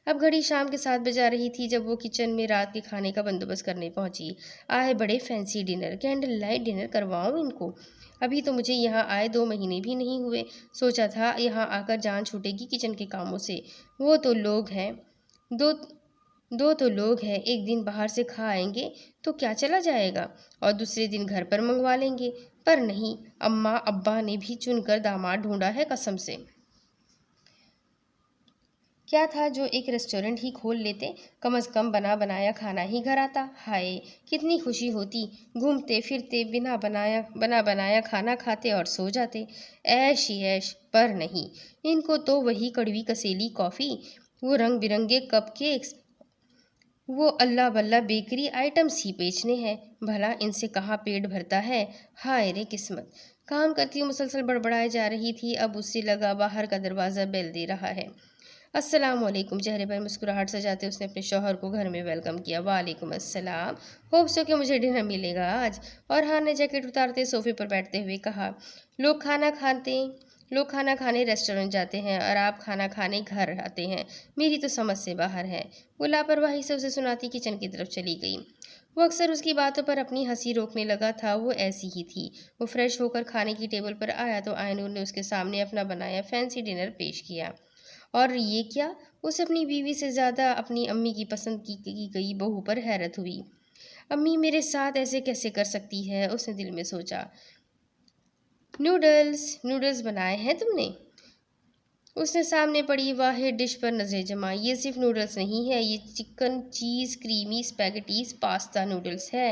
अब घड़ी शाम के 7 बजा रही थी जब वो किचन में रात के खाने का बंदोबस्त करने पहुंची। आए बड़े fancy dinner, candle light dinner करवाऊं इनको। अभी तो मुझे यहाँ आए 2 महीने भी नहीं हुए। सोचा था यहाँ आकर जान छूटेगी किचन के कामों से। वो तो लोग हैं, दो दो तो लोग हैं, एक दिन बाहर से खा आएंगे तो क्या चला जाएगा, और दूसरे दिन घर पर मंगवा लेंगे। पर नहीं, अम्मा अब्बा ने भी चुनकर दामाद ढूंढा है कसम से। क्या था जो एक रेस्टोरेंट ही खोल लेते, कम से कम बना बनाया खाना ही घर आता। हाय, कितनी खुशी होती, घूमते फिरते बना बनाया खाना खाते और सो जाते। ऐश ही ऐश। पर नहीं, इनको तो वही कड़वी कसेली कॉफ़ी, वो रंग बिरंगे कप केक्स, वो अल्लाह बल्ला बेकरी आइटम्स ही बेचने हैं। भला इनसे कहाँ पेट भरता है। हाय रे किस्मत। काम करती हुई मुसलसल बड़बड़ाए जा रही थी, अब उससे लगा बाहर का दरवाज़ा बेल दे रहा है। अस्सलाम वालेकुम। चेहरे पर मुस्कुराहट सजाते उसने अपने शौहर को घर में वेलकम किया। वालेकुम अस्सलाम। होप सो कि मुझे डिनर मिलेगा आज। और हाँ ने जैकेट उतारते सोफे पर बैठते हुए कहा, लोग खाना खाते लोग खाना खाने रेस्टोरेंट जाते हैं और आप खाना खाने घर आते हैं। मेरी तो समझ से बाहर है। वो लापरवाही से उसे सुनाती किचन की तरफ चली गई। वो अक्सर उसकी बातों पर अपनी हंसी रोकने लगा था, वो ऐसी ही थी। वो फ्रेश होकर खाने की टेबल पर आया तो आयनूर ने उसके सामने अपना बनाया फैंसी डिनर पेश किया। और ये क्या, उसे अपनी बीवी से ज़्यादा अपनी अम्मी की पसंद की गई बहू पर हैरत हुई। अम्मी मेरे साथ ऐसे कैसे कर सकती है, उसने दिल में सोचा। नूडल्स नूडल्स बनाए हैं तुमने? उसने सामने पड़ी वाहिद डिश पर नज़रें जमाई। ये सिर्फ नूडल्स नहीं है, ये चिकन चीज़ क्रीमी स्पैगेटीज पास्ता नूडल्स है।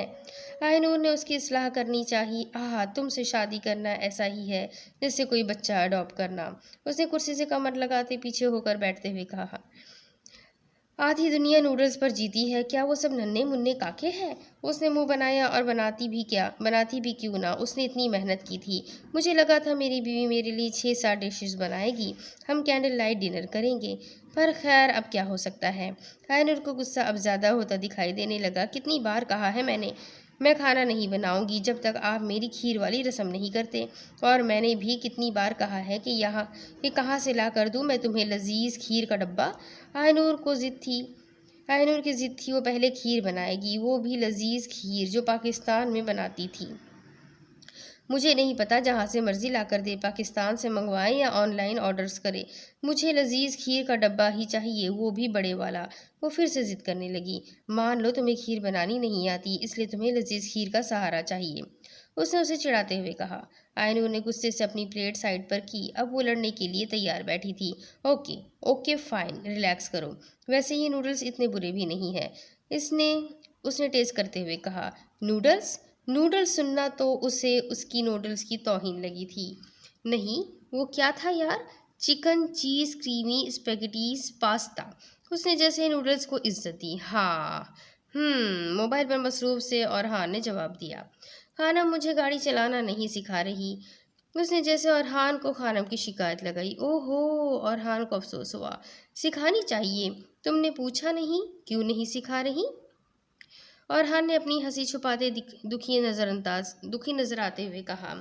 आयनूर ने उसकी इस्लाह करनी चाहिए। आह, तुमसे शादी करना ऐसा ही है जैसे कोई बच्चा अडॉप्ट करना। उसने कुर्सी से कमर लगाते पीछे होकर बैठते हुए कहा, आधी दुनिया नूडल्स पर जीती है, क्या वो सब नन्हे मुन्ने काके हैं? उसने मुंह बनाया, और बनाती भी क्यों ना, उसने इतनी मेहनत की थी। मुझे लगा था मेरी बीवी मेरे लिए 6-7 डिशेस बनाएगी, हम कैंडल लाइट डिनर करेंगे। पर खैर, अब क्या हो सकता है। आयनूर को गुस्सा अब ज़्यादा होता दिखाई देने लगा। कितनी बार कहा है मैंने, मैं खाना नहीं बनाऊंगी जब तक आप मेरी खीर वाली रस्म नहीं करते। और मैंने भी कितनी बार कहा है कि कहाँ से ला कर दूँ मैं तुम्हें लजीज खीर का डब्बा। आयनूर को जिद थी आयनूर की जिद थी, वो पहले खीर बनाएगी, वो भी लजीज खीर जो पाकिस्तान में बनाती थी। मुझे नहीं पता, जहाँ से मर्जी ला कर दे, पाकिस्तान से मंगवाए या ऑनलाइन ऑर्डर्स करे, मुझे लजीज खीर का डब्बा ही चाहिए, वो भी बड़े वाला। वो फिर से जिद करने लगी। मान लो तुम्हें खीर बनानी नहीं आती, इसलिए तुम्हें लजीज खीर का सहारा चाहिए, उसने उसे चिढ़ाते हुए कहा। आयनूर ने गुस्से से अपनी प्लेट साइड पर की, अब वो लड़ने के लिए तैयार बैठी थी। ओके ओके फाइन, रिलैक्स करो, वैसे ये नूडल्स इतने बुरे भी नहीं है, इसने उसने टेस्ट करते हुए कहा। नूडल्स नूडल्स सुनना तो उसे उसकी नूडल्स की तौहीन लगी थी। नहीं, वो क्या था यार, चिकन चीज़ क्रीमी स्पेगेटीज पास्ता। उसने जैसे नूडल्स को इज्जत दी। हाँ, मोबाइल पर मसरूफ से और हाँ ने जवाब दिया। खानम मुझे गाड़ी चलाना नहीं सिखा रही, उसने जैसे अरहान को खानम की शिकायत लगाई। ओहो, अरहान को अफसोस हुआ। सिखानी चाहिए, तुमने पूछा नहीं, क्यों नहीं सिखा रही? अरहान ने अपनी हंसी छुपाते दुखी नजर आते हुए कहा,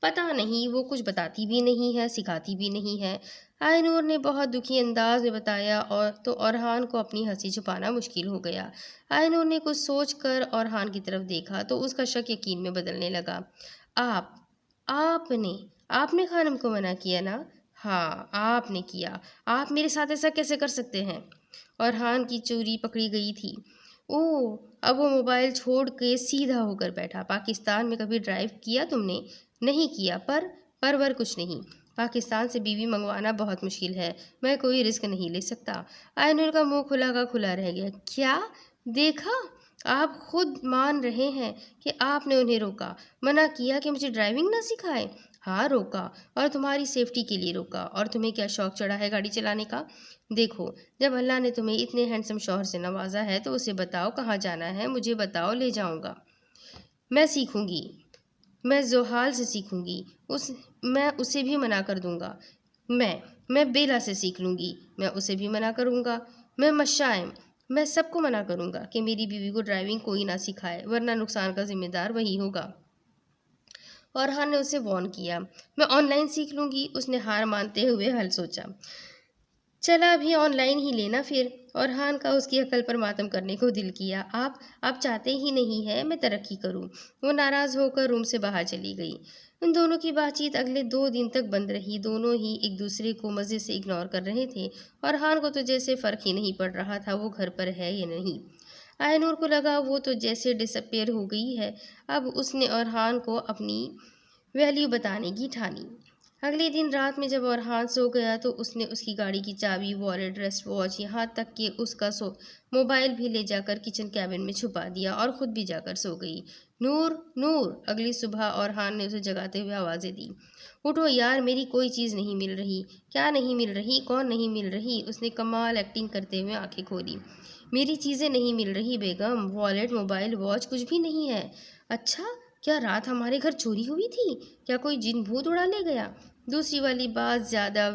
पता नहीं, वो कुछ बताती भी नहीं है, सिखाती भी नहीं है। आयनूर ने बहुत दुखी अंदाज में बताया, और तो अरहान को अपनी हंसी छुपाना मुश्किल हो गया। आयनूर ने कुछ सोच कर अरहान की तरफ देखा तो उसका शक यकीन में बदलने लगा। आप आपने आपने खानम को मना किया ना? हाँ, आपने किया। आप मेरे साथ ऐसा कैसे कर सकते हैं? अरहान की चोरी पकड़ी गई थी। ओह, अब वो मोबाइल छोड़ के सीधा होकर बैठा। पाकिस्तान में कभी ड्राइव किया तुमने? नहीं किया, पर कुछ नहीं। पाकिस्तान से बीवी मंगवाना बहुत मुश्किल है, मैं कोई रिस्क नहीं ले सकता। आयनूर का मुंह खुला का खुला रह गया। क्या देखा, आप खुद मान रहे हैं कि आपने उन्हें रोका, मना किया कि मुझे ड्राइविंग ना सिखाए। हाँ, रोका, और तुम्हारी सेफ्टी के लिए रोका। और तुम्हें क्या शौक चढ़ा है गाड़ी चलाने का? देखो, जब अल्लाह ने तुम्हें इतने हैंडसम शौहर से नवाजा है तो उसे बताओ कहाँ जाना है, मुझे बताओ, ले जाऊंगा। मैं सीखूंगी, मैं जोहाल से सीखूंगी, मैं उसे भी मना कर दूंगा। मैं बेला से सीख लूंगी, मैं उसे भी मना करूंगा। मैं मशाइम, मैं सबको मना करूंगा कि मेरी बीवी को ड्राइविंग कोई ना सिखाए, वरना नुकसान का जिम्मेदार वही होगा। और हाँ ने उसे वॉर्न किया। मैं ऑनलाइन सीख लूंगी, उसने हार मानते हुए हल सोचा। चला, अभी ऑनलाइन ही लेना फिर। और हान का उसकी अकल पर मातम करने को दिल किया। आप चाहते ही नहीं है मैं तरक्की करूं। वो नाराज़ होकर रूम से बाहर चली गई। उन दोनों की बातचीत अगले 2 दिन तक बंद रही। दोनों ही एक दूसरे को मज़े से इग्नोर कर रहे थे और हान को तो जैसे फ़र्क ही नहीं पड़ रहा था वो घर पर है या नहीं। आयनूर को लगा वो तो जैसे डिसअपियर हो गई है। अब उसने और हान को अपनी वैल्यू बताने की ठानी। अगले दिन रात में जब अरहान सो गया तो उसने उसकी गाड़ी की चाबी, वॉलेट, रेस्ट वॉच, यहाँ तक कि उसका मोबाइल भी ले जाकर किचन कैबिन में छुपा दिया और खुद भी जाकर सो गई। नूर, नूर! अगली सुबह अरहान ने उसे जगाते हुए आवाज़ें दी। उठो यार, मेरी कोई चीज़ नहीं मिल रही। क्या नहीं मिल रही? कौन नहीं मिल रही? उसने कमाल एक्टिंग करते हुए आंखें खोली। मेरी चीज़ें नहीं मिल रही बेगम। वॉलेट, मोबाइल, वॉच कुछ भी नहीं है। अच्छा, क्या रात हमारे घर चोरी हुई थी? क्या कोई जिन भूत उड़ा ले गया? दूसरी वाली बात ज़्यादा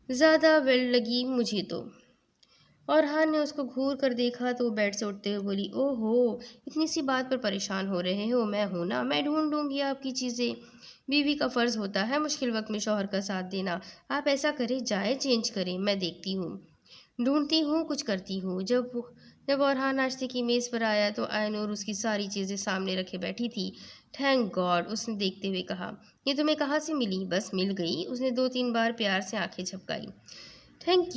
ज़्यादा वेल लगी मुझे तो। और हान ने उसको घूर कर देखा तो वो बेड से उठते हुए बोली, ओहो, इतनी सी बात पर परेशान हो रहे हो? मैं हूं ना, मैं ढूंढ दूंगी आपकी चीज़ें। बीवी का फ़र्ज़ होता है मुश्किल वक्त में शौहर का साथ देना। आप ऐसा करें, जाए चेंज करें, मैं देखती हूँ, ढूंढती हूँ, कुछ करती हूँ। जब जब अरहान नाश्ते की मेज़ पर आया तो आयनूर उसकी सारी चीज़ें सामने रखे बैठी थी। थैंक गॉड, उसने देखते हुए कहा। ये तुम्हें कहाँ से मिली? बस मिल गई। उसने 2-3 बार प्यार से आंखें झपकाई। थैंक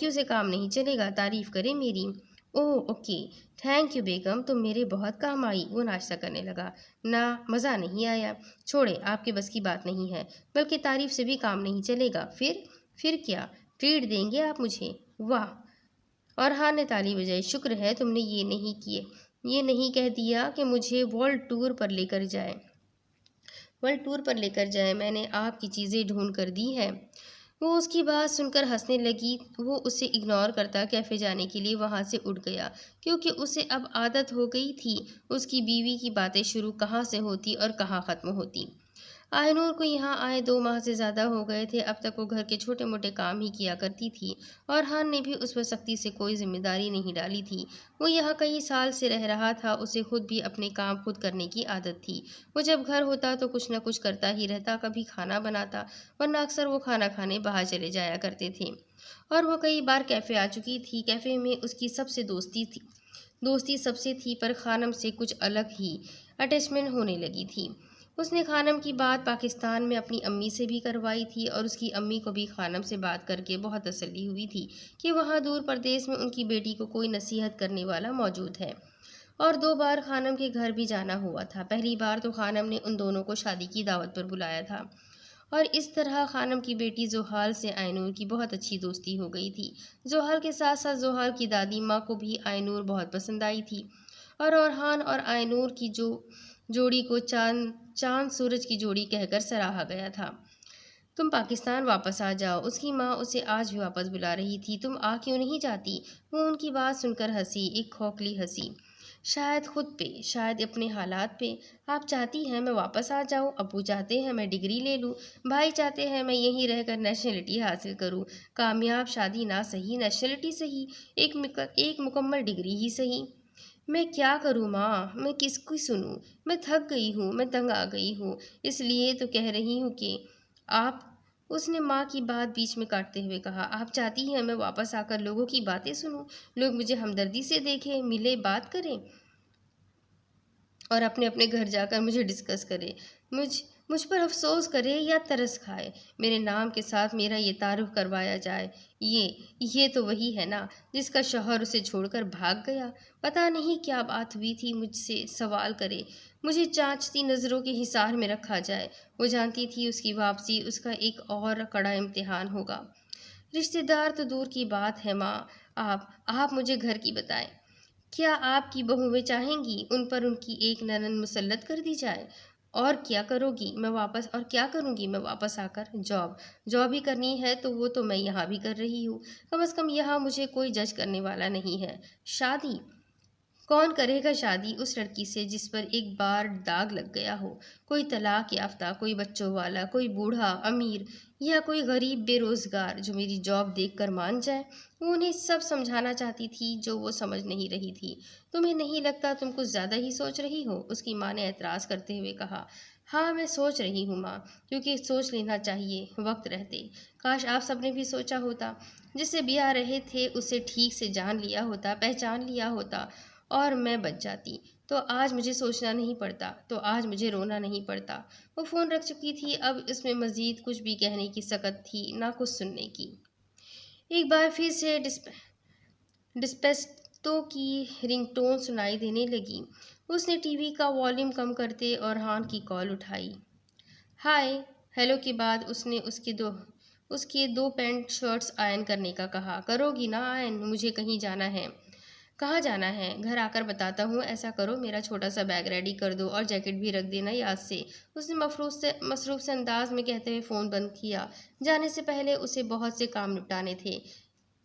यू से काम नहीं चलेगा, तारीफ करें मेरी। ओह ओके, थैंक यू बेगम, तुम मेरे बहुत काम आई। वो नाश्ता करने लगा। ना, मज़ा नहीं आया। छोड़े, आपके बस की बात नहीं है। बल्कि तारीफ से भी काम नहीं चलेगा। फिर क्या? ट्रीट देंगे आप मुझे? वाह! और हाँ ने ताली बजाई। शुक्र है तुमने ये नहीं कह दिया कि मुझे वर्ल्ड टूर पर लेकर जाए। मैंने आपकी चीज़ें ढूंढ कर दी है। वो उसकी बात सुनकर हंसने लगी। वो उसे इग्नोर करता कैफ़े जाने के लिए वहाँ से उठ गया, क्योंकि उसे अब आदत हो गई थी उसकी बीवी की बातें शुरू कहाँ से होती और कहाँ ख़त्म होती। आयनूर को यहाँ आए 2 माह से ज़्यादा हो गए थे। अब तक वो घर के छोटे मोटे काम ही किया करती थी और हान ने भी उस पर सख्ती से कोई जिम्मेदारी नहीं डाली थी। वो यहाँ कई साल से रह रहा था, उसे खुद भी अपने काम खुद करने की आदत थी। वो जब घर होता तो कुछ न कुछ करता ही रहता, कभी खाना बनाता, वरना अक्सर वो खाना खाने बाहर चले जाया करते थे। और वो कई बार कैफ़े आ चुकी थी। कैफ़े में उसकी सबसे दोस्ती सबसे थी, पर खानम से कुछ अलग ही अटैचमेंट होने लगी थी। उसने खानम की बात पाकिस्तान में अपनी अम्मी से भी करवाई थी और उसकी अम्मी को भी खानम से बात करके बहुत तसल्ली हुई थी कि वहाँ दूर प्रदेश में उनकी बेटी को कोई नसीहत करने वाला मौजूद है। और 2 बार खानम के घर भी जाना हुआ था। पहली बार तो खानम ने उन दोनों को शादी की दावत पर बुलाया था और इस तरह खानम की बेटी जोहाल से आयनूर की बहुत अच्छी दोस्ती हो गई थी। जोहाल के साथ साथ जोहाल की दादी माँ को भी आयनूर बहुत पसंद आई थी और ओरहान और आयनूर की जोड़ी को चांद चांद सूरज की जोड़ी कहकर सराहा गया था। तुम पाकिस्तान वापस आ जाओ, उसकी माँ उसे आज भी वापस बुला रही थी। तुम आ क्यों नहीं जाती? वो उनकी बात सुनकर हंसी, एक खोखली हंसी। शायद खुद पे, शायद अपने हालात पे। आप चाहती हैं मैं वापस आ जाऊं, अब्बू चाहते हैं मैं डिग्री ले लूं, भाई चाहते हैं मैं यहीं रहकर नेशनलिटी हासिल करूं। कामयाब शादी ना सही, नेशनलिटी सही, एक मुकम्मल डिग्री ही सही। मैं क्या करूँ माँ, मैं किसकी सुनूँ? मैं थक गई हूँ, मैं तंग आ गई हूँ, इसलिए तो कह रही हूँ कि आप। उसने माँ की बात बीच में काटते हुए कहा, आप चाहती हैं मैं वापस आकर लोगों की बातें सुनूँ, लोग मुझे हमदर्दी से देखें, मिले, बात करें और अपने अपने घर जाकर मुझे डिस्कस करे, मुझ मुझ पर अफसोस करे या तरस खाए, मेरे नाम के साथ मेरा ये तारुफ करवाया जाए। ये तो वही है ना जिसका शौहर उसे छोड़कर भाग गया। पता नहीं क्या बात हुई थी, मुझसे सवाल करे, मुझे जांचती नज़रों के हिसार में रखा जाए। वो जानती थी उसकी वापसी उसका एक और कड़ा इम्तिहान होगा। रिश्तेदार तो दूर की बात है माँ, आप मुझे घर की बताएं। क्या आपकी बहुएं चाहेंगी उन पर उनकी एक ननद मुसल्लत कर दी जाए? और क्या करूँगी मैं वापस आकर? जॉब ही करनी है तो वो तो मैं यहाँ भी कर रही हूँ। कम से कम यहाँ मुझे कोई जज करने वाला नहीं है। शादी, कौन करेगा शादी उस लड़की से जिस पर एक बार दाग लग गया हो? कोई तलाक याफ्ता, कोई बच्चों वाला, कोई बूढ़ा अमीर या कोई गरीब बेरोजगार जो मेरी जॉब देखकर मान जाए। वो उन्हें सब समझाना चाहती थी जो वो समझ नहीं रही थी। तुम्हें नहीं लगता तुम कुछ ज़्यादा ही सोच रही हो? उसकी माँ ने एतराज़ करते हुए कहा। हाँ, मैं सोच रही हूँ माँ, क्योंकि सोच लेना चाहिए वक्त रहते। काश आप सबने भी सोचा होता। जिससे ब्याह रहे थे उसे ठीक से जान लिया होता, पहचान लिया होता और मैं बच जाती तो आज मुझे सोचना नहीं पड़ता, तो आज मुझे रोना नहीं पड़ता। वो फ़ोन रख चुकी थी, अब इसमें मज़ीद कुछ भी कहने की सकत थी, ना कुछ सुनने की। एक बार फिर से डिस्पेस्टो की रिंगटोन सुनाई देने लगी। उसने टीवी का वॉल्यूम कम करते और हान की कॉल उठाई। हाय हेलो के बाद उसने उसके दो पैंट शर्ट्स आयरन करने का कहा। करोगी ना आयरन? मुझे कहीं जाना है। कहाँ जाना है? घर आकर बताता हूँ। ऐसा करो, मेरा छोटा सा बैग रेडी कर दो और जैकेट भी रख देना याद से। उसने मसरूफ से अंदाज में कहते हुए फ़ोन बंद किया। जाने से पहले उसे बहुत से काम निपटाने थे।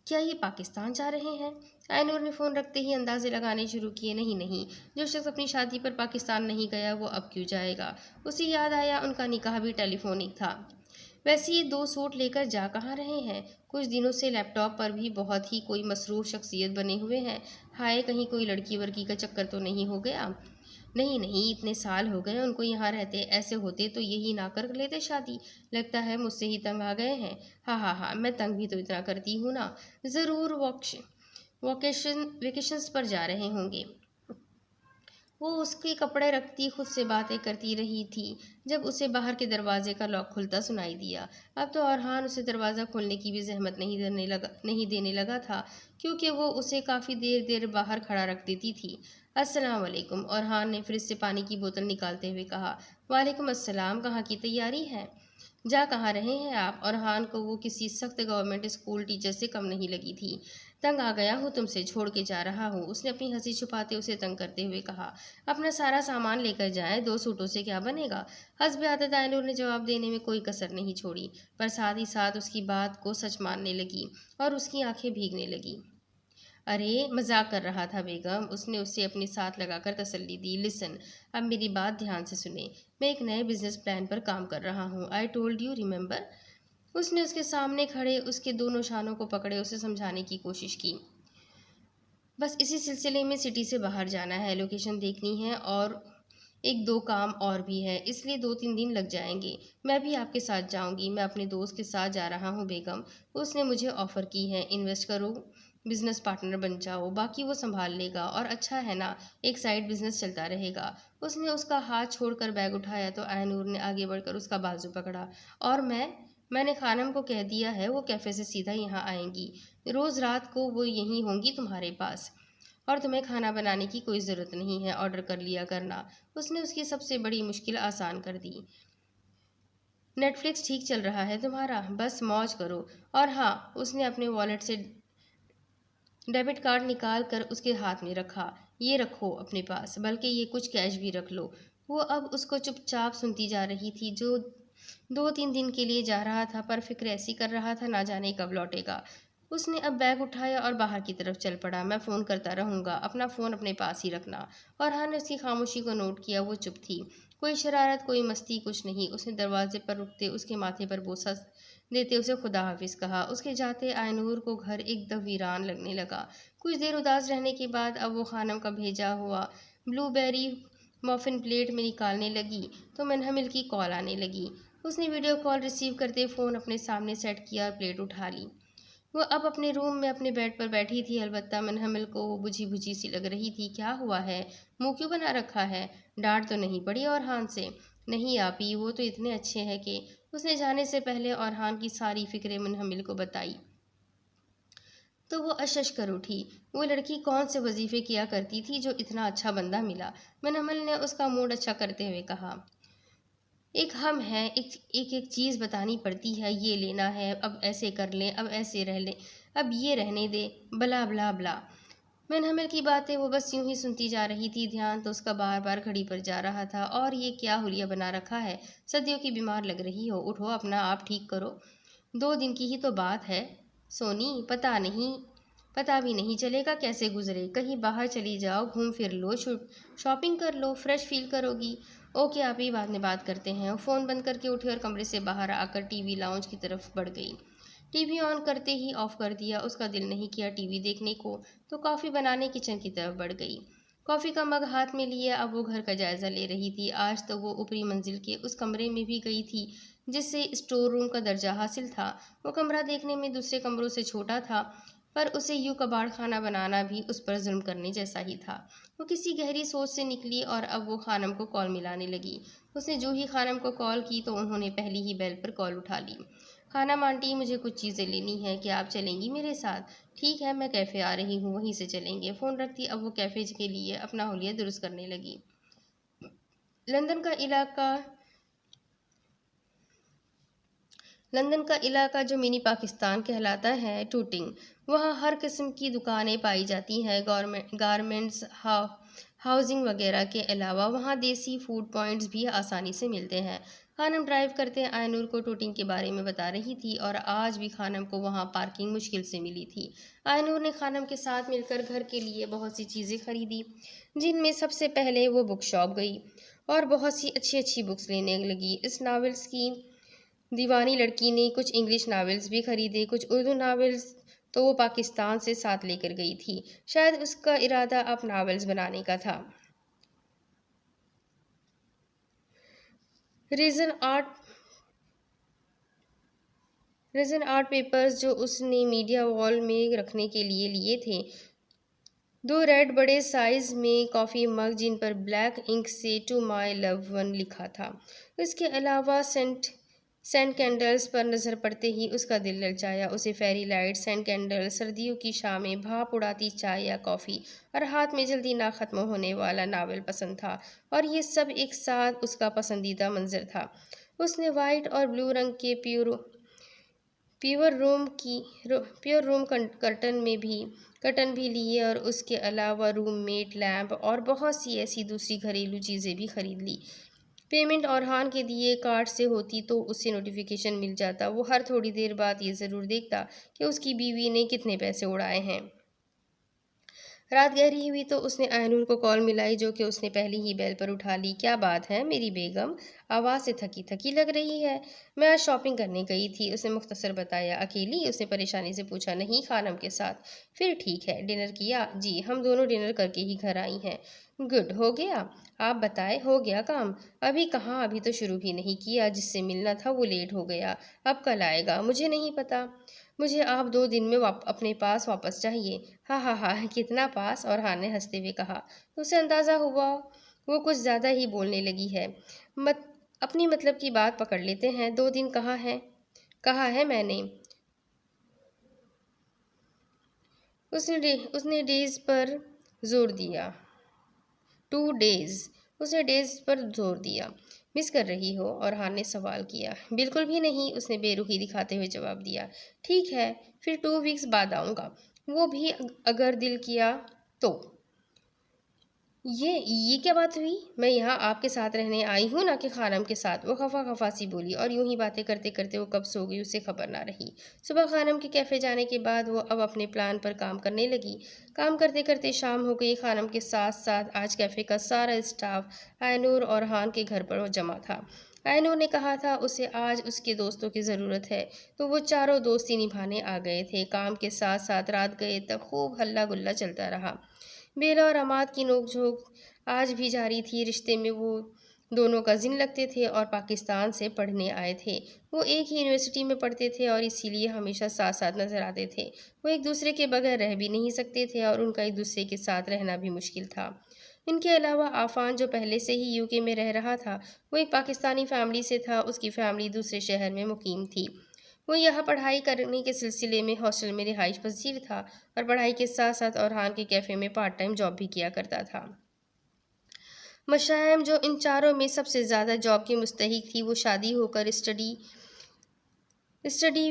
क्या ये पाकिस्तान जा रहे हैं? आयनूर ने फ़ोन रखते ही अंदाजे लगाने शुरू किए। नहीं नहीं, जो शख्स अपनी शादी पर पाकिस्तान नहीं गया वो अब क्यों जाएगा? उसे याद आया उनका निकाह भी टेलीफोनिक था। वैसे ये दो सूट लेकर जा कहाँ रहे हैं? कुछ दिनों से लैपटॉप पर भी बहुत ही कोई मसरूफ शख्सियत बने हुए हैं। हाय, कहीं कोई लड़की वड़की का चक्कर तो नहीं हो गया? नहीं नहीं, इतने साल हो गए उनको यहाँ रहते, ऐसे होते तो यही ना कर लेते शादी। लगता है मुझसे ही तंग आ गए हैं। हाँ हाँ हाँ, मैं तंग भी तो इतना करती हूँ ना। ज़रूर वेकेशंस पर जा रहे होंगे। वो उसके कपड़े रखती खुद से बातें करती रही थी जब उसे बाहर के दरवाजे का लॉक खुलता सुनाई दिया। अब तो अरहान उसे दरवाज़ा खोलने की भी जहमत नहीं देने लगा था, क्योंकि वो उसे काफ़ी देर देर बाहर खड़ा रख देती थी। अस्सलाम वालेकुम, अरहान ने फ्रिज से पानी की बोतल निकालते हुए कहा। वालेकुम अस्सलाम, कहाँ की तैयारी है? जा कहाँ रहे हैं आप? और हान को वो किसी सख्त गवर्नमेंट स्कूल टीचर से कम नहीं लगी थी। तंग आ गया हूँ तुमसे, छोड़ के जा रहा हूँ, उसने अपनी हंसी छुपाते उसे तंग करते हुए कहा। अपना सारा सामान लेकर जाए, दो सूटों से क्या बनेगा? हस्ब आदत आयनूर ने जवाब देने में कोई कसर नहीं छोड़ी, पर साथ ही साथ उसकी बात को सच मानने लगी और उसकी आंखें भीगने लगी। अरे मजाक कर रहा था बेगम, उसने उसे अपने साथ लगाकर तसल्ली दी। लिसन, अब मेरी बात ध्यान से सुने। मैं एक नए बिजनेस प्लान पर काम कर रहा हूँ। I told you, remember? उसने उसके सामने खड़े उसके दोनों शानों को पकड़े उसे समझाने की कोशिश की। बस इसी सिलसिले में सिटी से बाहर जाना है, लोकेशन देखनी है और एक दो काम और भी है, इसलिए 2-3 दिन लग जाएंगे। मैं भी आपके साथ जाऊंगी। मैं अपने दोस्त के साथ जा रहा हूँ बेगम, उसने मुझे ऑफ़र की है। इन्वेस्ट करो, बिजनेस पार्टनर बन जाओ, बाकी वो संभाल लेगा। और अच्छा है ना, एक साइड बिजनेस चलता रहेगा। उसने उसका हाथ छोड़कर बैग उठाया तो आयनूर ने आगे बढ़कर उसका बाजू पकड़ा। और मैंने खानम को कह दिया है, वो कैफ़े से सीधा यहाँ आएंगी। रोज़ रात को वो यहीं होंगी तुम्हारे पास, और तुम्हें खाना बनाने की कोई ज़रूरत नहीं है, ऑर्डर कर लिया करना। उसने उसकी सबसे बड़ी मुश्किल आसान कर दी। नेटफ्लिक्स ठीक चल रहा है तुम्हारा? बस मौज करो। और हाँ, उसने अपने वॉलेट से डेबिट कार्ड निकाल कर उसके हाथ में रखा। ये रखो अपने पास, बल्कि ये कुछ कैश भी रख लो। वो अब उसको चुपचाप सुनती जा रही थी, जो 2-3 दिन के लिए जा रहा था, पर फिक्र ऐसी कर रहा था ना जाने कब लौटेगा। उसने अब बैग उठाया और बाहर की तरफ चल पड़ा। मैं फ़ोन करता रहूँगा, अपना फ़ोन अपने पास ही रखना। और हाँ ने उसकी खामोशी को नोट किया। वो चुप थी, कोई शरारत कोई मस्ती कुछ नहीं। उसने दरवाजे पर रुकते उसके माथे पर बोसा देते उसे खुदा हाफिज कहा। उसके जाते आयनूर को घर एकदम वीरान लगने लगा। कुछ देर उदास रहने के बाद अब वो खानम का भेजा हुआ ब्लूबेरी मॉफिन प्लेट में निकालने लगी तो मनहमिल की कॉल आने लगी। उसने वीडियो कॉल रिसीव करते फ़ोन अपने सामने सेट किया और प्लेट उठा ली। वो अब अपने रूम में अपने बेड पर बैठी थी, अलबत्ता मनहमिल को वो बुझी बुझी सी लग रही थी। क्या हुआ है? मुंह क्यों बना रखा है? डांट तो नहीं पड़ी औरहान से? नहीं आपी, वो तो इतने अच्छे हैं कि। उसने जाने से पहले औरहान की सारी फिक्रें मुनहमिल को बताई तो वो अशश कर उठी। वो लड़की कौन से वजीफे किया करती थी जो इतना अच्छा बंदा मिला? मुनहमिल ने उसका मूड अच्छा करते हुए कहा। एक हम है, एक चीज़ बतानी पड़ती है, ये लेना है, अब ऐसे कर लें, अब ऐसे रह लें, अब ये रहने दे, बला बला बला। मुनहमिल की बातें वो बस यूं ही सुनती जा रही थी। ध्यान तो उसका बार बार घड़ी पर जा रहा था। और ये क्या हुलिया बना रखा है? सदियों की बीमार लग रही हो, उठो अपना आप ठीक करो। 2 दिन की ही तो बात है सोनी, पता भी नहीं चलेगा कैसे गुजरे। कहीं बाहर चली जाओ, घूम फिर लो, शॉपिंग कर लो, फ्रेश फील करोगी। ओके आप ही बाद में बात करते हैं। फ़ोन बंद करके उठी और कमरे से बाहर आकर टीवी लाउंज की तरफ बढ़ गई। टीवी ऑन करते ही ऑफ कर दिया। उसका दिल नहीं किया टीवी देखने को, तो कॉफ़ी बनाने किचन की तरफ बढ़ गई। कॉफ़ी का मग हाथ में लिया अब वो घर का जायज़ा ले रही थी। आज तो वो ऊपरी मंजिल के उस कमरे में भी गई थी जिससे स्टोर रूम का दर्जा हासिल था। वो कमरा देखने में दूसरे कमरों से छोटा था, पर उसे यूं कबाड़ खाना बनाना भी उस पर जुल्म करने जैसा ही था। वो किसी गहरी सोच से निकली और अब वो खानम को कॉल मिलाने लगी। उसने जो ही खानम को कॉल की तो उन्होंने पहली ही बेल पर कॉल उठा ली। खानम आंटी, मुझे कुछ चीज़ें लेनी है, क्या आप चलेंगी मेरे साथ? ठीक है, मैं कैफ़े आ रही हूँ, वहीं से चलेंगे। फ़ोन रखती अब वो कैफ़े के लिए अपना हुलिया दुरुस्त करने लगी। लंदन का इलाका लंदन का इलाका जो मिनी पाकिस्तान कहलाता है, टूटिंग, वहाँ हर किस्म की दुकानें पाई जाती हैं। गारमेंट्स, हाउसिंग वगैरह के अलावा वहाँ देसी फूड पॉइंट्स भी आसानी से मिलते हैं। खानम ड्राइव करते आयनूर को टूटिंग के बारे में बता रही थी और आज भी खानम को वहाँ पार्किंग मुश्किल से मिली थी। आयनूर ने खानम के साथ मिलकर घर के लिए बहुत सी चीज़ें खरीदी, जिनमें सबसे पहले वो बुक शॉप गई और बहुत सी अच्छी अच्छी बुक्स लेने लगी। इस नावल्स की दीवानी लड़की ने कुछ इंग्लिश नावल्स भी खरीदे, कुछ उर्दू नावल्स तो वो पाकिस्तान से साथ लेकर गई थी। शायद उसका इरादा अब नावल्स बनाने का था। रीजन आर्ट पेपर्स जो उसने मीडिया वॉल में रखने के लिए थे, 2 रेड बड़े साइज में कॉफ़ी मग जिन पर ब्लैक इंक से टू माई लव वन लिखा था। इसके अलावा सेंट कैंडल्स पर नज़र पड़ते ही उसका दिल ललचाया। उसे फेरी लाइट, सेंट कैंडल, सर्दियों की शामें, भाप उड़ाती चाय या कॉफ़ी और हाथ में जल्दी ना ख़त्म होने वाला नावल पसंद था, और ये सब एक साथ उसका पसंदीदा मंजर था। उसने वाइट और ब्लू रंग के प्योर रूम कर्टन भी लिए और उसके अलावा रूममेट लैम्प और बहुत सी ऐसी दूसरी घरेलू चीज़ें भी खरीद ली। पेमेंट औरहान के दिए कार्ड से होती तो उसे नोटिफिकेशन मिल जाता। वो हर थोड़ी देर बाद ये ज़रूर देखता कि उसकी बीवी ने कितने पैसे उड़ाए हैं। रात गहरी हुई तो उसने आयनूर को कॉल मिलाई, जो कि उसने पहली ही बेल पर उठा ली। क्या बात है मेरी बेगम, आवाज़ से थकी थकी लग रही है। मैं आज शॉपिंग करने गई थी, उसने मुख्तसर बताया। अकेली? उसने परेशानी से पूछा। नहीं, खानम के साथ। फिर ठीक है। डिनर किया? जी, हम दोनों डिनर करके ही घर आई हैं। गुड, हो गया? आप बताएं, हो गया काम? अभी कहाँ, अभी तो शुरू भी नहीं किया। जिससे मिलना था वो लेट हो गया, अब कल आएगा। मुझे नहीं पता, मुझे आप 2 दिन में अपने पास वापस चाहिए। हाँ हाँ हाँ, कितना पास? और हाँ ने हंसते हुए कहा। तो उसे अंदाज़ा हुआ वो कुछ ज़्यादा ही बोलने लगी है। अपनी मतलब की बात पकड़ लेते हैं। 2 दिन कहाँ है? कहा है मैंने। उसने डेज पर जोर दिया। 2 डेज। उसने डेज पर जोर दिया। मिस कर रही हो? और हान ने सवाल किया। बिल्कुल भी नहीं, उसने बेरुखी दिखाते हुए जवाब दिया। ठीक है, फिर 2 वीक्स बाद आऊँगा, वो भी अगर दिल किया तो। ये क्या बात हुई? मैं यहाँ आपके साथ रहने आई हूँ, ना कि खानम के साथ। वो खफा खफा सी बोली और यूं ही बातें करते करते वो कब सो गई उसे खबर ना रही। सुबह खानम के कैफ़े जाने के बाद वो अब अपने प्लान पर काम करने लगी। काम करते करते शाम हो गई। खानम के साथ साथ आज कैफ़े का सारा स्टाफ आयनूर और हान के घर पर जमा था। आयनूर ने कहा था उसे आज उसके दोस्तों की ज़रूरत है, तो वो चारों दोस्ती निभाने आ गए थे। काम के साथ साथ रात गए तक खूब हल्ला गुल्ला चलता रहा। बेला और अमाद की नोकझोंक आज भी जारी थी। रिश्ते में वो दोनों कजिन लगते थे और पाकिस्तान से पढ़ने आए थे। वो एक ही यूनिवर्सिटी में पढ़ते थे और इसीलिए हमेशा साथ साथ नज़र आते थे। वो एक दूसरे के बगैर रह भी नहीं सकते थे और उनका एक दूसरे के साथ रहना भी मुश्किल था। इनके अलावा आफान, जो पहले से ही यूके में रह रहा था, वो एक पाकिस्तानी फैमिली से था। उसकी फैमिली दूसरे शहर में मुकीम थी। वो यहाँ पढ़ाई करने के सिलसिले में हॉस्टल में रिहाइश पजीर था और पढ़ाई के साथ साथ औरहान के कैफ़े में पार्ट टाइम जॉब भी किया करता था। मशायम, जो इन चारों में सबसे ज़्यादा जॉब की मुस्तहिक थी, वो शादी होकर स्टडी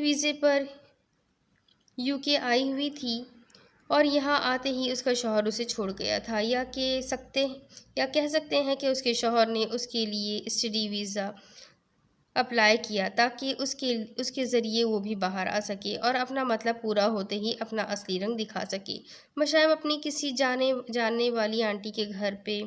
वीज़े पर यूके आई हुई थी और यहाँ आते ही उसका शौहर उसे छोड़ गया था। या कह सकते हैं कि उसके शौहर ने उसके लिए स्टडी वीज़ा अप्लाई किया ताकि उसके ज़रिए वो भी बाहर आ सके और अपना मतलब पूरा होते ही अपना असली रंग दिखा सके। मशायम अपनी किसी जानने वाली आंटी के घर पे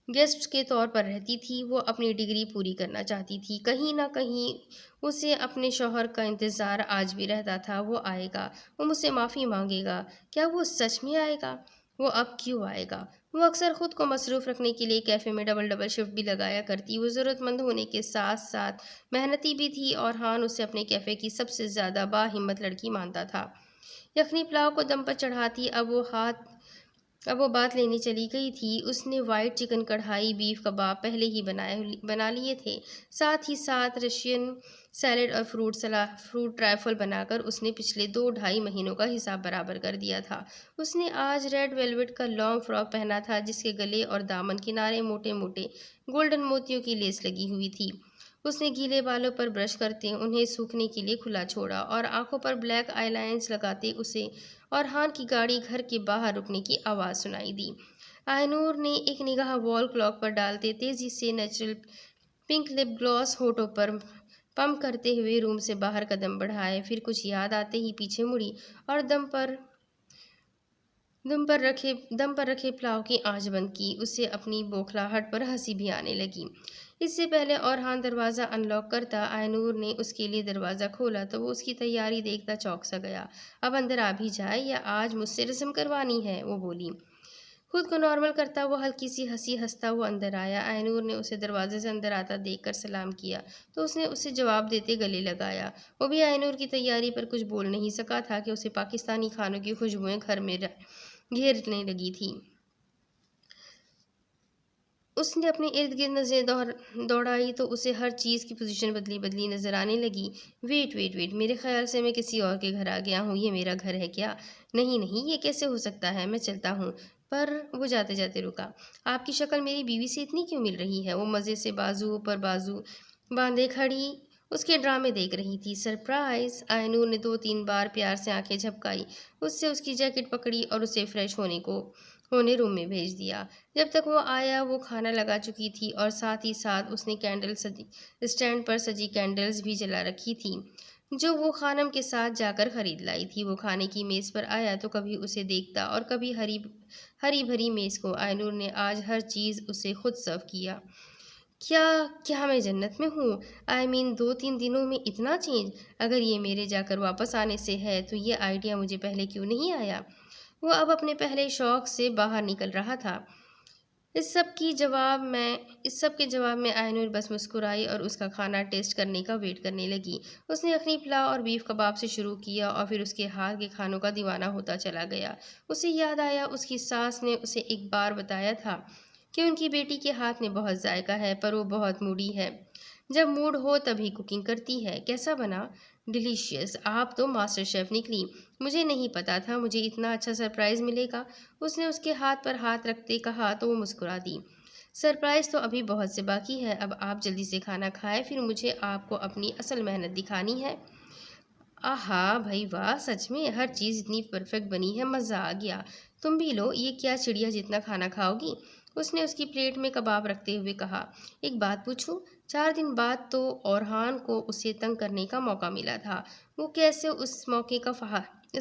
गेस्ट के तौर पर रहती थी। वो अपनी डिग्री पूरी करना चाहती थी। कहीं ना कहीं उसे अपने शौहर का इंतज़ार आज भी रहता था। वो आएगा, वो मुझसे माफ़ी मांगेगा। क्या वो सच में आएगा? वो अब क्यों आएगा? वो अक्सर ख़ुद को मसरूफ़ रखने के लिए कैफ़े में डबल डबल शिफ्ट भी लगाया करती। वो ज़रूरतमंद होने के साथ साथ मेहनती भी थी और हान उसे अपने कैफ़े की सबसे ज़्यादा बाहिम्मत लड़की मानता था। यखनी पुलाव को दम पर चढ़ाती अब वो बात लेने चली गई थी। उसने वाइट चिकन कढ़ाई बीफ कबाब पहले ही बना लिए थे। साथ ही साथ रशियन सैलेड और फ्रूट ट्राइफल बनाकर उसने पिछले 2 ढाई महीनों का हिसाब बराबर कर दिया था। उसने आज रेड वेलवेट का लॉन्ग फ्रॉक पहना था, जिसके गले और दामन किनारे मोटे मोटे गोल्डन मोतियों की लेस लगी हुई थी। उसने गीले बालों पर ब्रश करते उन्हें सूखने के लिए खुला छोड़ा और आंखों पर ब्लैक आईलाइंस लगाते उसे और की गाड़ी घर के बाहर रुकने की आवाज़ सुनाई दी। आयनूर ने एक निगाह वॉल क्लॉक पर डालते तेजी से नेचुरल पिंक लिप ग्लॉस होठों पर पंप करते हुए रूम से बाहर कदम बढ़ाए। फिर कुछ याद आते ही पीछे मुड़ी और दम पर रखे पुलाव की आंच बंद की। उसे अपनी बौखलाहट पर हंसी भी आने लगी। इससे पहले औरहान दरवाज़ा अनलॉक करता आयनूर ने उसके लिए दरवाज़ा खोला तो वो उसकी तैयारी देखता चौंक सा गया। अब अंदर आ भी जाए या आज मुझसे रस्म करवानी है, वो बोली। खुद को नॉर्मल करता वो हल्की सी हंसी हंसता वो अंदर आया। आयनूर ने उसे दरवाजे से अंदर आता देखकर सलाम किया तो उसने उसे जवाब देते गले लगाया। वो भी आयनूर की तैयारी पर कुछ बोल नहीं सका था कि उसे पाकिस्तानी खानों की खुशबुएं घर में घेरने लगी थी। उसने अपने इर्द गिर्द नजरें दौड़ाई तो उसे हर चीज़ की पोजीशन बदली बदली नजर आने लगी। वेट, मेरे ख्याल से मैं किसी और के घर आ गया हूँ। ये मेरा घर है क्या? नहीं नहीं, ये कैसे हो सकता है? मैं चलता हूँ। पर वो जाते जाते रुका। आपकी शक्ल मेरी बीवी से इतनी क्यों मिल रही है? वो मज़े से बाजू पर बाजू बांधे खड़ी उसके ड्रामे देख रही थी। सरप्राइज! आयनूर ने 2-3 बार प्यार से आंखें झपकाई। उससे उसकी जैकेट पकड़ी और उसे फ्रेश होने रूम में भेज दिया। जब तक वो आया वो खाना लगा चुकी थी और साथ ही साथ उसने स्टैंड पर सजी कैंडल्स भी जला रखी थी, जो वो खानम के साथ जाकर खरीद लाई थी। वो खाने की मेज़ पर आया तो कभी उसे देखता और कभी हरी भरी मेज़ को। आयनूर ने आज हर चीज़ उसे खुद सर्व किया। क्या क्या मैं जन्नत में हूँ? आई मीन 2-3 दिनों में इतना चेंज। अगर ये मेरे जाकर वापस आने से है तो ये आइडिया मुझे पहले क्यों नहीं आया? वो अब अपने पहले शौक से बाहर निकल रहा था। इस सब के जवाब में आयनूर बस मुस्कुराई और उसका खाना टेस्ट करने का वेट करने लगी। उसने अखनी पुलाव और बीफ कबाब से शुरू किया और फिर उसके हाथ के खानों का दीवाना होता चला गया। उसे याद आया उसकी सास ने उसे एक बार बताया था कि उनकी बेटी के हाथ में बहुत जायका है, पर वो बहुत मूडी है। जब मूड हो तभी कुकिंग करती है। कैसा बना? डिलीशियस! आप तो मास्टर शेफ निकली। मुझे नहीं पता था मुझे इतना अच्छा सरप्राइज़ मिलेगा। उसने उसके हाथ पर हाथ रखते कहा तो वो मुस्कुरा दी। सरप्राइज़ तो अभी बहुत से बाकी है। अब आप जल्दी से खाना खाएं, फिर मुझे आपको अपनी असल मेहनत दिखानी है। आहा भाई वाह, सच में हर चीज़ इतनी परफेक्ट बनी है, मज़ा आ गया। तुम भी लो, ये क्या चिड़िया जितना खाना खाओगी? उसने उसकी प्लेट में कबाब रखते हुए कहा। एक बात पूछूं? 4 दिन बाद तो औरहान को उसे तंग करने का मौका मिला था। वो कैसे इस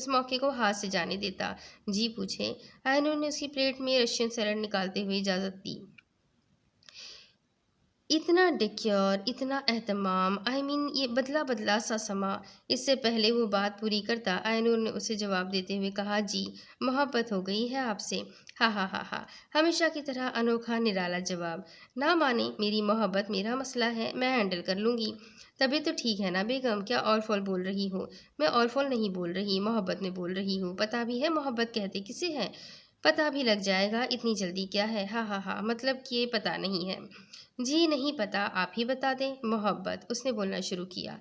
मौके को हाथ से जाने देता? जी पूछे। आयनूर ने उसकी प्लेट में रशियन सैलेड निकालते हुए इजाज़त दी। इतना डेक्योर, इतना एहतमाम, आई मीन ये बदला बदला सा समा। इससे पहले वो बात पूरी करता आयनूर ने उसे जवाब देते हुए कहा, जी मोहब्बत हो गई है आपसे? हा हा हा हा, हमेशा की तरह अनोखा निराला जवाब। ना माने मेरी मोहब्बत मेरा मसला है, मैं हैंडल कर लूँगी। तभी तो ठीक है ना बेगम, क्या और फॉल बोल रही हो? मैं और फॉल नहीं बोल रही, मोहब्बत में बोल रही हूँ। पता भी है मोहब्बत कहते किसे हैं? पता भी लग जाएगा, इतनी जल्दी क्या है? हा हा हा, मतलब कि ये पता नहीं है। जी नहीं पता, आप ही बता दें। मोहब्बत, उसने बोलना शुरू किया।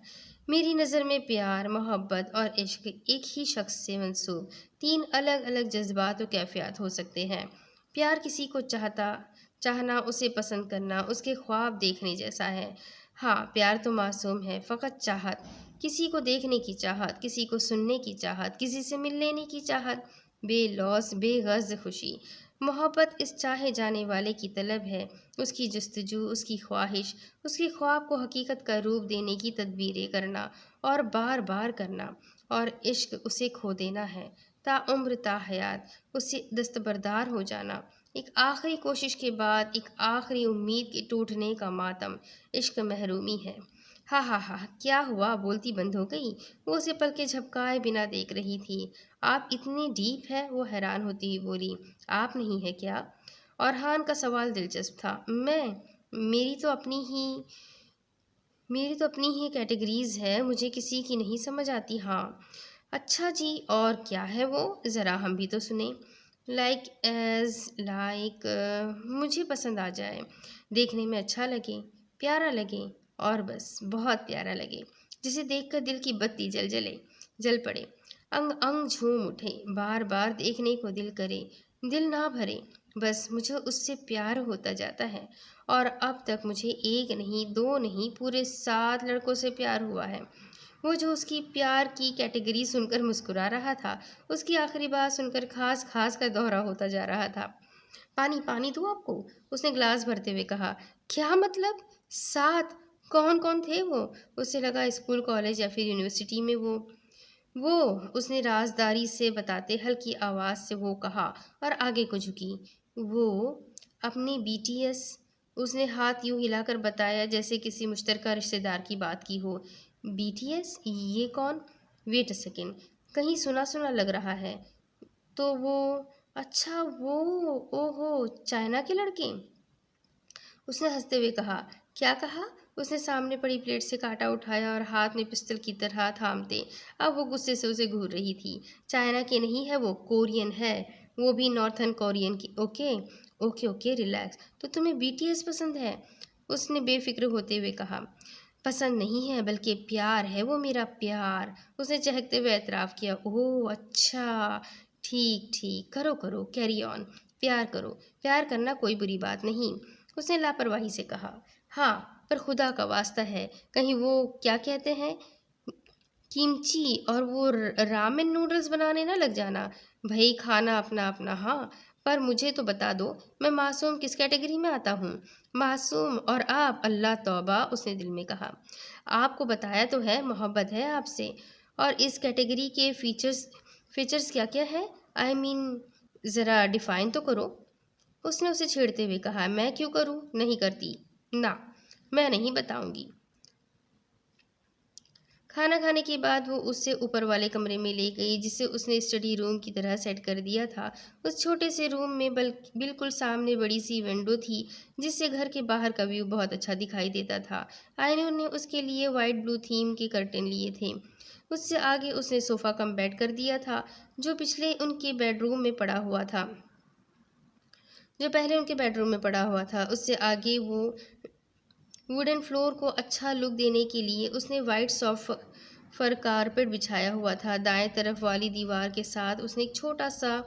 मेरी नज़र में प्यार, मोहब्बत और इश्क एक ही शख्स से मंसूब 3 अलग अलग जज्बात और कैफियत हो सकते हैं। प्यार किसी को चाहना, उसे पसंद करना, उसके ख्वाब देखने जैसा है। हाँ, प्यार तो मासूम है, फ़कत चाहत, किसी को देखने की चाहत, किसी को सुनने की चाहत, किसी से मिल लेने की चाहत, बेलौस बेगर्ज खुशी। मोहब्बत इस चाहे जाने वाले की तलब है, उसकी जस्तजू, उसकी ख्वाहिश, उसके ख्वाब को हकीकत का रूप देने की तदबीरें करना और बार बार करना। और इश्क उसे खो देना है, ताउम्र ताहयात उससे दस्तबरदार हो जाना। एक आखिरी कोशिश के बाद एक आखिरी उम्मीद के टूटने का मातम इश्क महरूमी है। हा हा हा, क्या हुआ? बोलती बंद हो गई। वो उसे पलके झपकाए बिना देख रही थी। आप इतनी डीप है? वो हैरान होती हुई बोली। आप नहीं है क्या? औरहान का सवाल दिलचस्प था। मैं? मेरी तो अपनी ही मेरी तो अपनी ही कैटेगरीज है, मुझे किसी की नहीं समझ आती। हाँ, अच्छा जी, और क्या है वो? ज़रा हम भी तो सुने। लाइक मुझे पसंद आ जाए, देखने में अच्छा लगे, प्यारा लगे, और बस बहुत प्यारा लगे, जिसे देखकर दिल की बत्ती जल पड़े, अंग अंग झूम उठे, बार बार देखने को दिल करे, दिल ना भरे, बस मुझे उससे प्यार होता जाता है। और अब तक मुझे एक नहीं, दो नहीं, पूरे 7 लड़कों से प्यार हुआ है। वो जो उसकी प्यार की कैटेगरी सुनकर मुस्कुरा रहा था, उसकी आखिरी बात सुनकर खास खास का दोहरा होता जा रहा था। पानी पानी दूँ आपको? उसने ग्लास भरते हुए कहा। क्या मतलब? 7? कौन कौन थे वो? उसे लगा स्कूल, कॉलेज या फिर यूनिवर्सिटी में वो उसने राजदारी से बताते हल्की आवाज से वो कहा और आगे को झुकी। वो अपने बीटीएस। उसने हाथ यूं हिलाकर बताया जैसे किसी मुश्तरका रिश्तेदार की बात की हो। बीटीएस? ये कौन? वेट अ सेकेंड, कहीं सुना सुना लग रहा है। तो वो, अच्छा वो, ओहो, चाइना के लड़के? उसने हंसते हुए कहा। क्या कहा? उसने सामने पड़ी प्लेट से कांटा उठाया और हाथ में पिस्तल की तरह थामते अब वो गुस्से से उसे घूर रही थी। चाइना के नहीं है वो, कोरियन है। वो भी नॉर्थन कोरियन की। Okay okay okay, relax. तो तुम्हें बीटीएस पसंद है? उसने बेफिक्र होते हुए कहा। पसंद नहीं है, बल्कि प्यार है वो, मेरा प्यार। उसने चहकते हुए एतराफ़ किया। ओह अच्छा, ठीक ठीक, करो करो, कैरी ऑन। प्यार करो, प्यार करना कोई बुरी बात नहीं। उसने लापरवाही से कहा। हाँ, पर खुदा का वास्ता है, कहीं वो क्या कहते हैं, किमची और वो रामेन नूडल्स बनाने ना लग जाना। भाई खाना अपना अपना, हाँ, पर मुझे तो बता दो, मैं मासूम किस कैटेगरी में आता हूँ? मासूम और आप, अल्लाह तौबा, उसने दिल में कहा। आपको बताया तो है, मोहब्बत है आपसे। और इस कैटेगरी के फीचर्स क्या क्या है? आई मीन, ज़रा डिफाइन तो करो। उसने उसे छेड़ते हुए कहा। मैं क्यों करूँ? नहीं करती ना, मैं नहीं बताऊंगी। खाना खाने के बाद वो उससे ऊपर वाले कमरे में ले गई, जिसे उसने स्टडी रूम की तरह सेट कर दिया था। उस छोटे से रूम में बिल्कुल सामने बड़ी सी विंडो थी, जिससे घर के बाहर का व्यू बहुत अच्छा दिखाई देता था। आयनूर ने उसके लिए वाइट ब्लू थीम के कर्टेन लिए थे। उससे आगे उसने सोफ़ा कम बेड कर दिया था, जो पिछले उनके बेडरूम में पड़ा हुआ था जो पहले उनके बेडरूम में पड़ा हुआ था। उससे आगे वो वुडन फ्लोर को अच्छा लुक देने के लिए उसने वाइट सॉफ्ट फर कारपेट बिछाया हुआ था। दाएं तरफ वाली दीवार के साथ उसने एक छोटा सा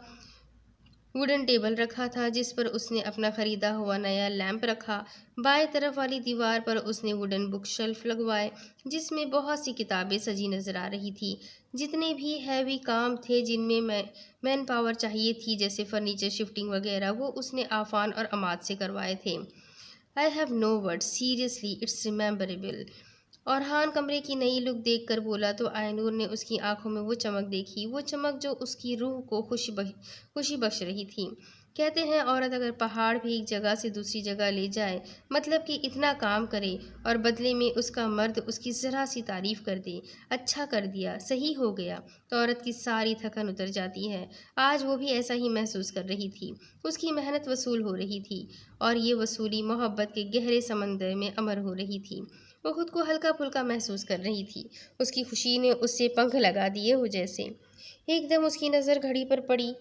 वुडन टेबल रखा था, जिस पर उसने अपना खरीदा हुआ नया लैंप रखा। बाएं तरफ वाली दीवार पर उसने वुडन बुक शेल्फ लगवाए, जिसमें बहुत सी किताबें सजी नजर आ रही थी। जितने भी हैवी काम थे जिनमें मैन पावर चाहिए थी, जैसे फर्नीचर शिफ्टिंग वगैरह, वो उसने आफान और अमाद से करवाए थे। I have no word, seriously it's rememberable. और हान कमरे की नई लुक देखकर बोला तो आयनूर ने उसकी आंखों में वो चमक देखी, वो चमक जो उसकी रूह को खुशी बख्श रही थी। कहते हैं औरत अगर पहाड़ भी एक जगह से दूसरी जगह ले जाए, मतलब कि इतना काम करे और बदले में उसका मर्द उसकी ज़रा सी तारीफ कर दे, अच्छा कर दिया, सही हो गया, तो औरत की सारी थकन उतर जाती है। आज वो भी ऐसा ही महसूस कर रही थी। उसकी मेहनत वसूल हो रही थी, और ये वसूली मोहब्बत के गहरे समंदर में अमर हो रही थी। वो खुद को हल्का फुल्का महसूस कर रही थी। उसकी खुशी ने उससे पंख लगा दिए हो जैसे। एकदम उसकी नज़र घड़ी पर पड़ी,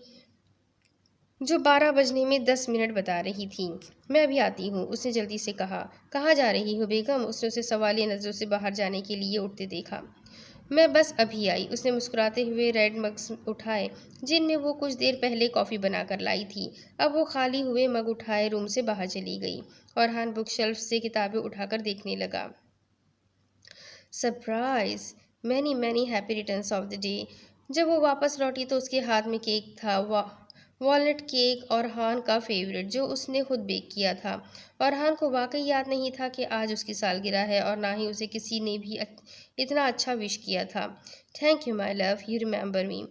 जो 12 बजने में 10 मिनट बता रही थी। मैं अभी आती हूँ, उसने जल्दी से कहा। कहाँ जा रही हो बेगम? उसने उसे सवालिया नज़रों से बाहर जाने के लिए उठते देखा। मैं बस अभी आई, उसने मुस्कुराते हुए रेड मग्स उठाए, जिनमें वो कुछ देर पहले कॉफ़ी बनाकर लाई थी। अब वो खाली हुए मग उठाए रूम से बाहर चली गई और हान बुक शेल्फ से किताबें उठाकर देखने लगा। Surprise, many many happy returns of the day. जब वो वापस लौटी तो उसके हाथ में केक था, वॉलनट केक, और हान का फेवरेट, जो उसने खुद बेक किया था। और हान को वाकई याद नहीं था कि आज उसकी सालगिरह है, और ना ही उसे किसी ने भी इतना अच्छा विश किया था। Thank you my love, you remember मी।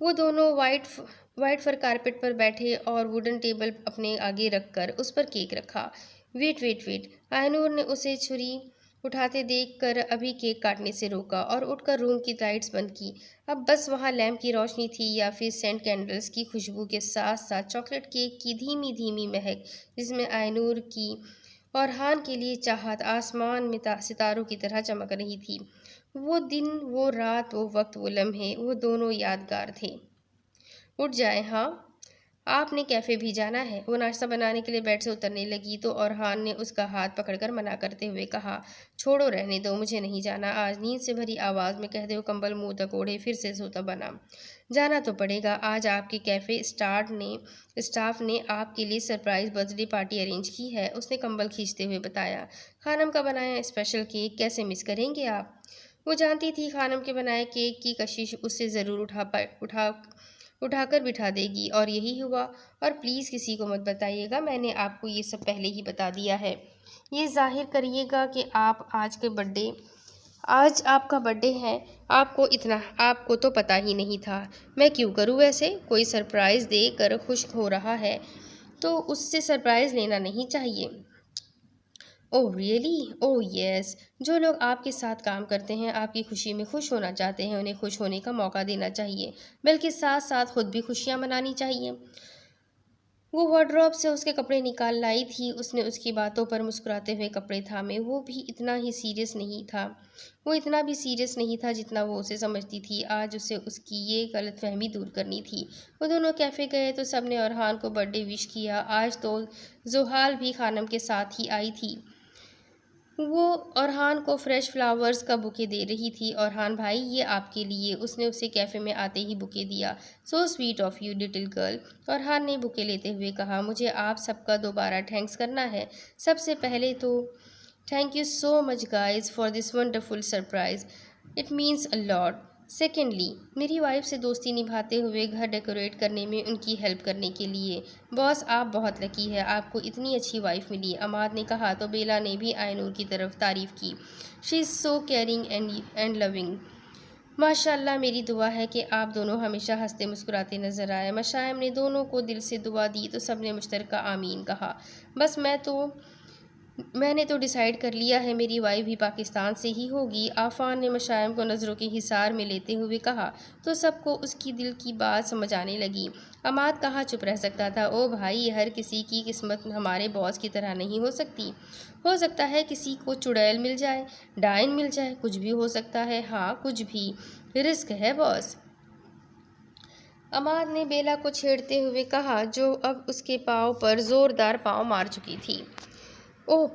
वो दोनों वाइट फर कारपेट पर बैठे और वुडन टेबल अपने आगे रखकर उस पर केक रखा। वेट वेट वेट, आयनूर ने उसे छुरी उठाते देखकर अभी केक काटने से रोका और उठकर रूम की लाइट्स बंद की। अब बस वहाँ लैंप की रोशनी थी या फिर सेंट कैंडल्स की खुशबू के साथ साथ चॉकलेट केक की धीमी धीमी महक, जिसमें आयनूर की और हान के लिए चाहत आसमान में सितारों की तरह चमक रही थी। वो दिन, वो रात, वो वक्त, वो लम्हे, वो दोनों यादगार थे। उठ जाए, हाँ, आपने कैफ़े भी जाना है। वो नाश्ता बनाने के लिए बेड से उतरने लगी तो औरहान ने उसका हाथ पकड़कर मना करते हुए कहा, छोड़ो, रहने दो, मुझे नहीं जाना आज। नींद से भरी आवाज़ में कहते हुए कंबल मुंह तक ओढ़े फिर से सोता बना। जाना तो पड़ेगा, आज आपके कैफ़े स्टाफ ने आपके लिए सरप्राइज़ बर्थडे पार्टी अरेंज की है, उसने कंबल खींचते हुए बताया। खानम का बनाया स्पेशल केक कैसे मिस करेंगे आप। वो जानती थी खानम के बनाए केक की कशिश उससे ज़रूर उठाकर बिठा देगी, और यही हुआ। और प्लीज़ किसी को मत बताइएगा, मैंने आपको ये सब पहले ही बता दिया है। ये ज़ाहिर करिएगा कि आज आपका बर्थडे है। आपको तो पता ही नहीं था। मैं क्यों करूँ वैसे? कोई सरप्राइज़ दे कर खुश हो रहा है तो उससे सरप्राइज़ लेना नहीं चाहिए। Oh really? Oh yes. जो लोग आपके साथ काम करते हैं, आपकी खुशी में खुश होना चाहते हैं, उन्हें खुश होने का मौका देना चाहिए, बल्कि साथ साथ खुद भी खुशियाँ मनानी चाहिए। वो वार्डरोब से उसके कपड़े निकाल लाई थी। उसने उसकी बातों पर मुस्कुराते हुए कपड़े थामे। वो इतना भी सीरियस नहीं था जितना वो उसे समझती थी। आज उसे उसकी ये गलतफहमी दूर करनी थी। वो दोनों कैफ़े गए तो सबने अरहान को बर्थडे विश किया। आज तो जुहाल भी खानम के साथ ही आई थी। वो अरहान को फ्रेश फ्लावर्स का बुके दे रही थी। अरहान भाई, ये आपके लिए। उसने उसे कैफ़े में आते ही बुके दिया। So sweet of you little girl. Arhan ने बुके लेते हुए कहा, मुझे आप सबका दोबारा थैंक्स करना है। सबसे पहले तो thank you so much guys for this wonderful surprise, it means a lot. Secondly, मेरी वाइफ से दोस्ती निभाते हुए घर डेकोरेट करने में उनकी हेल्प करने के लिए। बॉस, आप बहुत लकी है, आपको इतनी अच्छी वाइफ मिली। अमाद ने कहा तो बेला ने भी आयनूर की तरफ तारीफ की। She is so caring and loving. माशाल्लाह, मेरी दुआ है कि आप दोनों हमेशा हंसते मुस्कुराते नजर आए। मशायम ने दोनों को दिल से दुआ दी तो सबने मुश्तरका आमीन कहा। बस मैंने तो डिसाइड कर लिया है, मेरी वाइफ भी पाकिस्तान से ही होगी। आफान ने मशायम को नज़रों के हिसार में लेते हुए कहा तो सबको उसकी दिल की बात समझ आने लगी। अमाद कहाँ चुप रह सकता था। ओ भाई, हर किसी की किस्मत हमारे बॉस की तरह नहीं हो सकती। हो सकता है किसी को चुड़ैल मिल जाए, डायन मिल जाए, कुछ भी हो सकता है। हाँ, कुछ भी, रिस्क है बॉस। अमाद ने बेला को छेड़ते हुए कहा, जो अब उसके पाँव पर ज़ोरदार पाँव मार चुकी थी। ओह,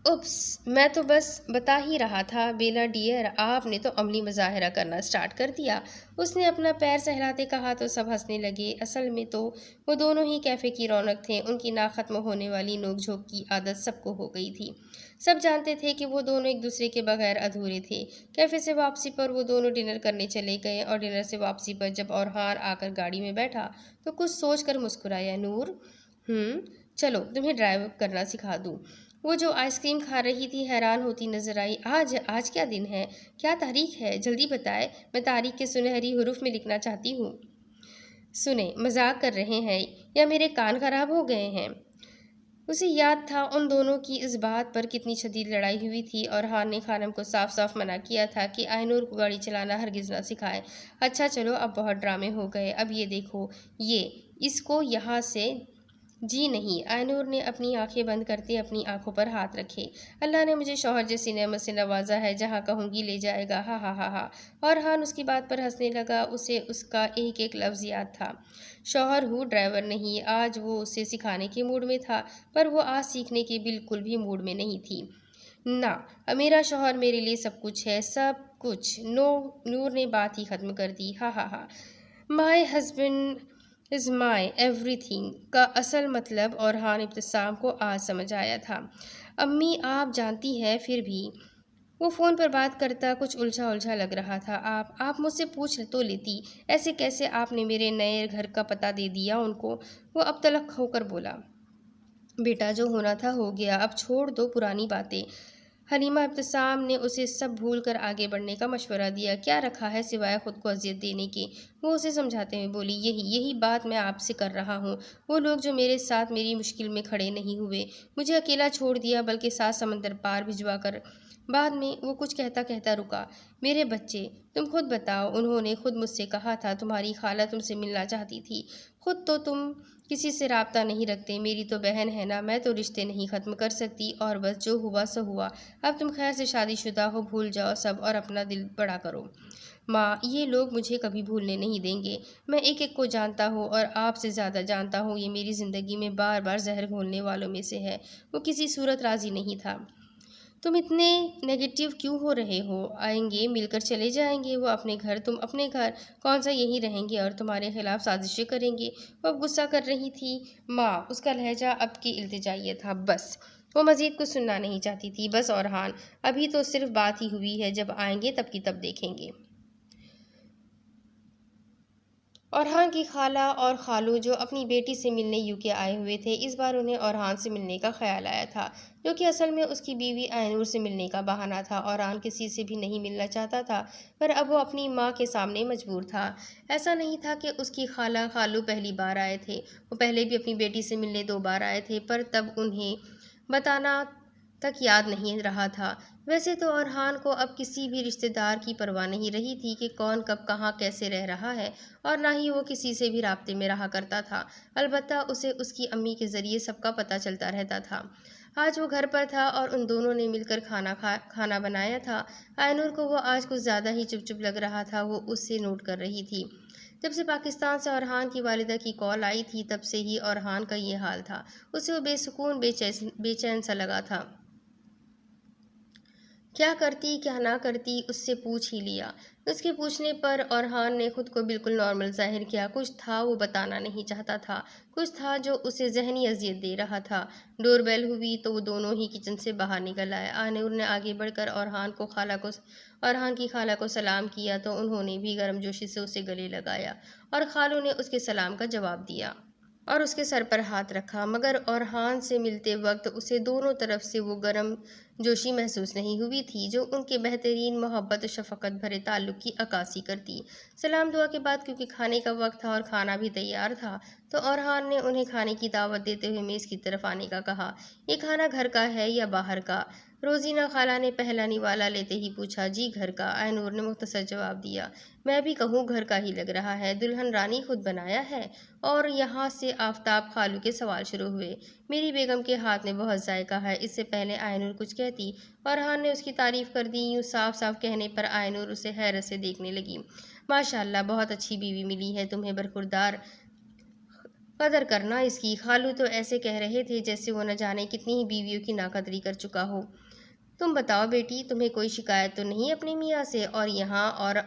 उप्स, मैं तो बस बता ही रहा था। बेला डियर, आपने तो अमली मुजाहरा करना स्टार्ट कर दिया। उसने अपना पैर सहलाते कहा तो सब हंसने लगे। असल में तो वो दोनों ही कैफ़े की रौनक थे। उनकी ना ख़त्म होने वाली नोक-झोंक की आदत सबको हो गई थी। सब जानते थे कि वो दोनों एक दूसरे के बगैर अधूरे थे। कैफ़े से वापसी पर वो दोनों डिनर करने चले गए, और डिनर से वापसी पर जब औरहान आकर गाड़ी में बैठा तो कुछ सोच कर मुस्कुराया। नूर, चलो तुम्हें ड्राइव करना सिखा दूँ। वो जो आइसक्रीम खा रही थी हैरान होती नजर आई। आज आज क्या दिन है, क्या तारीख है, जल्दी बताए, मैं तारीख के सुनहरी हुरूफ में लिखना चाहती हूँ। सुने, मजाक कर रहे हैं या मेरे कान खराब हो गए हैं। उसे याद था उन दोनों की इस बात पर कितनी शदीद लड़ाई हुई थी, और हान ने खानम को साफ साफ मना किया था कि आयनूर को गाड़ी चलाना हरगिज ना सिखाए। अच्छा चलो, अब बहुत ड्रामे हो गए। अब ये देखो, ये इसको यहाँ से। जी नहीं। आयनूर ने अपनी आंखें बंद करते अपनी आंखों पर हाथ रखे। अल्लाह ने मुझे शौहर जैसी नेमत से नवाजा है, जहाँ कहूँगी ले जाएगा। हा हा हा हा। और हान उसकी बात पर हंसने लगा। उसे उसका एक एक लफ्ज़ याद था। शौहर हूँ, ड्राइवर नहीं। आज वो उसे सिखाने के मूड में था, पर वो आज सीखने के बिल्कुल भी मूड में नहीं थी। ना, मेरा शौहर मेरे लिए सब कुछ है, सब कुछ। नो, नूर ने बात ही ख़त्म कर दी। हा हा हा। My husband is my everything का असल मतलब औरहान इब्तिसाम को आज समझ आया था। अम्मी, आप जानती हैं, फिर भी वो फ़ोन पर बात करता कुछ उलझा उलझा लग रहा था। आप मुझसे पूछ तो लेती, ऐसे कैसे आपने मेरे नए घर का पता दे दिया उनको। वो अब तलख होकर बोला, बेटा, जो होना था हो गया, अब छोड़ दो पुरानी बातें। हलीमा इब्तिसाम ने उसे सब भूल कर आगे बढ़ने का मशवरा दिया। क्या रखा है सिवाय खुद को अजियत देने के। वो उसे समझाते हुए बोली, यही बात मैं आपसे कर रहा हूँ। वो लोग जो मेरे साथ मेरी मुश्किल में खड़े नहीं हुए, मुझे अकेला छोड़ दिया, बल्कि सात समंदर पार बाद में वो कुछ कहता कहता रुका। मेरे बच्चे, तुम खुद बताओ, उन्होंने खुद मुझसे कहा था तुम्हारी खाला तुमसे मिलना चाहती थी। खुद तो तुम किसी से राब्ता नहीं रखते। मेरी तो बहन है ना, मैं तो रिश्ते नहीं ख़त्म कर सकती। और बस जो हुआ सो हुआ। अब तुम खैर से शादीशुदा हो, भूल जाओ सब और अपना दिल बड़ा करो। माँ, ये लोग मुझे कभी भूलने नहीं देंगे। मैं एक एक को जानता हूँ और आपसे ज़्यादा जानता हूँ। ये मेरी ज़िंदगी में बार बार जहर घोलने वालों में से है। वो किसी सूरत राज़ी नहीं था। तुम इतने नेगेटिव क्यों हो रहे हो? आएंगे, मिलकर चले जाएंगे वो अपने घर, तुम अपने घर। कौन सा यहीं रहेंगे और तुम्हारे खिलाफ साजिशें करेंगे? वो अब गुस्सा कर रही थी। माँ, उसका लहजा अब की इल्तिजाइय था। बस वो मज़ीद कुछ सुनना नहीं चाहती थी। बस औरहान, अभी तो सिर्फ बात ही हुई है, जब आएंगे तब की तब देखेंगे। औरहान की खाला और खालू जो अपनी बेटी से मिलने यूके आए हुए थे, इस बार उन्हें औरहान से मिलने का ख्याल आया था, जो कि असल में उसकी बीवी आयनूर से मिलने का बहाना था। औरहान किसी से भी नहीं मिलना चाहता था, पर अब वो अपनी माँ के सामने मजबूर था। ऐसा नहीं था कि उसकी खाला खालू पहली बार आए थे। वो पहले भी अपनी बेटी से मिलने 2 बार आए थे, पर तब उन्हें बताना तक याद नहीं रहा था। वैसे तो अरहान को अब किसी भी रिश्तेदार की परवाह नहीं रही थी कि कौन कब कहाँ कैसे रह रहा है, और ना ही वो किसी से भी राब्ते में रहा करता था। अलबत्ता उसे उसकी अम्मी के ज़रिए सबका पता चलता रहता था। आज वो घर पर था और उन दोनों ने मिलकर खाना बनाया था। आयनूर को वो आज कुछ ज़्यादा ही चुप चुप लग रहा था। वो उससे नोट कर रही थी। जब से पाकिस्तान से अरहान की वालिदा की कॉल आई थी, तब से ही अरहान का ये हाल था। उसे वो बेसुकून बेचैन सा लगा था। क्या करती क्या ना करती, उससे पूछ ही लिया। उसके पूछने पर अरहान ने खुद को बिल्कुल नॉर्मल जाहिर किया। कुछ था वो बताना नहीं चाहता था। कुछ था जो उसे जहनी अजियत दे रहा था। डोरबेल हुई तो वो दोनों ही किचन से बाहर निकल आए। आनूर ने आगे बढ़कर अरहान की खाला को सलाम किया तो उन्होंने भी गर्मजोशी से उसे गले लगाया, और खालू ने उसके सलाम का जवाब दिया और उसके सर पर हाथ रखा। मगर अरहान से मिलते वक्त उसे दोनों तरफ से वो गर्म जोशी महसूस नहीं हुई थी, जो उनके बेहतरीन मोहब्बत शफ़क़त भरे ताल्लुक़ की अक्कासी करती। सलाम दुआ के बाद, क्योंकि खाने का वक्त था और खाना भी तैयार था, तो अरहान ने उन्हें खाने की दावत देते हुए मेज़ की तरफ आने का कहा। ये खाना घर का है या बाहर का? रोज़ीना खाला ने पहला निवाला लेते ही पूछा। जी घर का, आयनूर ने मुख्तसर जवाब दिया। मैं भी कहूँ घर का ही लग रहा है। दुल्हन रानी खुद बनाया है? और यहाँ से आफताब खालू के सवाल शुरू हुए। मेरी बेगम के हाथ में बहुत जायका है। इससे पहले आयनूर कुछ कहती, फरहान ने उसकी तारीफ कर दी। यूँ साफ साफ कहने पर आयनूर उसे हैरत से देखने लगी। माशाल्लाह, बहुत अच्छी बीवी मिली है तुम्हें, बरखुरदार। कदर करना इसकी। खालू तो ऐसे कह रहे थे जैसे वो न जाने कितनी ही बीवियों की नाकदरी कर चुका हो। तुम बताओ बेटी, तुम्हें कोई शिकायत तो नहीं अपने मियाँ से? और यहाँ और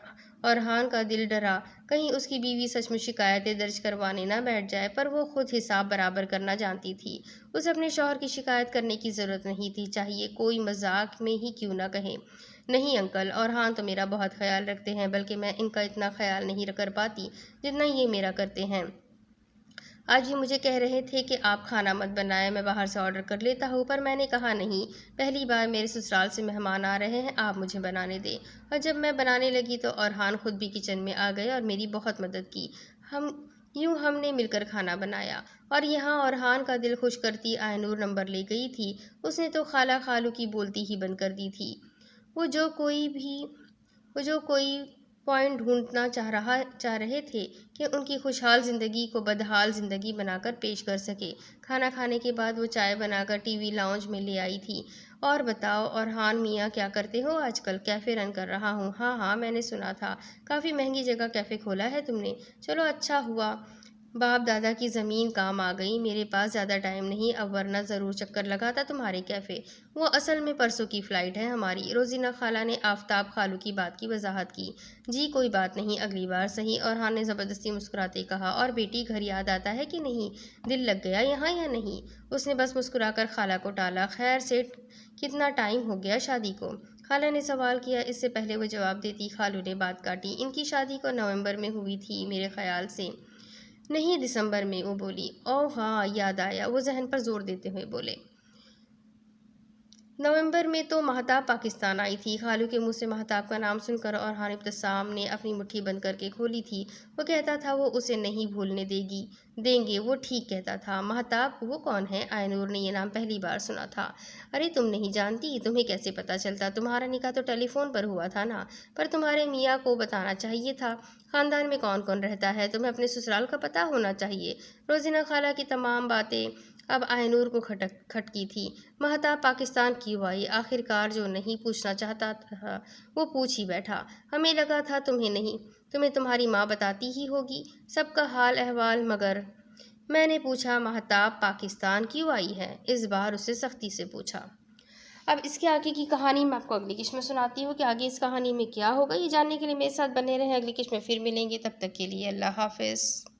अरहान का दिल डरा कहीं उसकी बीवी सचमुच शिकायतें दर्ज करवाने ना बैठ जाए, पर वो खुद हिसाब बराबर करना जानती थी। उसे अपने शौहर की शिकायत करने की ज़रूरत नहीं थी, चाहिए कोई मजाक में ही क्यों ना कहे। नहीं अंकल, अरहान तो मेरा बहुत ख्याल रखते हैं, बल्कि मैं इनका इतना ख्याल नहीं कर पाती जितना ये मेरा करते हैं। आज ये मुझे कह रहे थे कि आप खाना मत बनाएं, मैं बाहर से ऑर्डर कर लेता हूँ, पर मैंने कहा नहीं, पहली बार मेरे ससुराल से मेहमान आ रहे हैं, आप मुझे बनाने दें। और जब मैं बनाने लगी तो अरहान खुद भी किचन में आ गए और मेरी बहुत मदद की। हमने मिलकर खाना बनाया। और यहाँ अरहान का दिल खुश करती आयनूर नंबर ले गई थी। उसने तो खाला खालू की बोलती ही बंद कर दी थी। वो जो कोई भी वो जो कोई पॉइंट ढूंढना चाह रहे थे कि उनकी खुशहाल ज़िंदगी को बदहाल ज़िंदगी बनाकर पेश कर सके। खाना खाने के बाद वो चाय बनाकर टीवी लाउंज में ले आई थी। और बताओ अरहान मियाँ, क्या करते हो आजकल? कैफ़े रन कर रहा हूँ। हाँ हाँ, मैंने सुना था काफ़ी महंगी जगह कैफ़े खोला है तुमने। चलो अच्छा हुआ, बाप दादा की ज़मीन काम आ गई। मेरे पास ज़्यादा टाइम नहीं अब, वरना ज़रूर चक्कर लगाता तुम्हारे कैफ़े। वो असल में परसों की फ़्लाइट है हमारी। रोज़ीना खाला ने आफताब खालू की बात की वजाहत की। जी कोई बात नहीं, अगली बार सही, और हाँ ने ज़बरदस्ती मुस्कुराते कहा। और बेटी, घर याद आता है कि नहीं? दिल लग गया यहाँ या नहीं? उसने बस मुस्कुराकर खाला को टाला। खैर से कितना टाइम हो गया शादी को? खाला ने सवाल किया। इससे पहले वो जवाब देती, खालू ने बात काटी। इनकी शादी को नवंबर में हुई थी मेरे ख्याल से। नहीं, दिसंबर में, वो बोली। ओह हाँ, याद आया, वो जहन पर जोर देते हुए बोले। नवंबर में तो महताब पाकिस्तान आई थी। खालू के मुंह से महताब का नाम सुनकर और हानिफ तस्साम ने अपनी मुट्ठी बंद करके खोली थी। वो कहता था वो उसे नहीं भूलने देंगे। वो ठीक कहता था। महताब वो कौन है? आयनूर ने यह नाम पहली बार सुना था। अरे तुम नहीं जानती? तुम्हें कैसे पता चलता? तुम्हारा निकाह तो टेलीफोन पर हुआ था ना। पर तुम्हारे मियाँ को बताना चाहिए था। खानदान में कौन कौन रहता है तुम्हें अपने ससुराल का पता होना चाहिए। रोजीना खाला की तमाम बातें अब आयनूर को खटकी थी। महताब पाकिस्तान क्यों आई? आखिरकार जो नहीं पूछना चाहता था वो पूछ ही बैठा। हमें लगा था तुम्हें तुम्हारी माँ बताती ही होगी सबका हाल अहवाल, मगर मैंने पूछा महताब पाकिस्तान क्यों आई है? इस बार उससे सख्ती से पूछा। अब इसके आगे की कहानी मैं आपको अगली किस्त में सुनाती हूँ कि आगे इस कहानी में क्या होगा। ये जानने के लिए मेरे साथ बने रहें। अगली किस्त में फिर मिलेंगे। तब तक के लिए अल्लाह हाफिज़।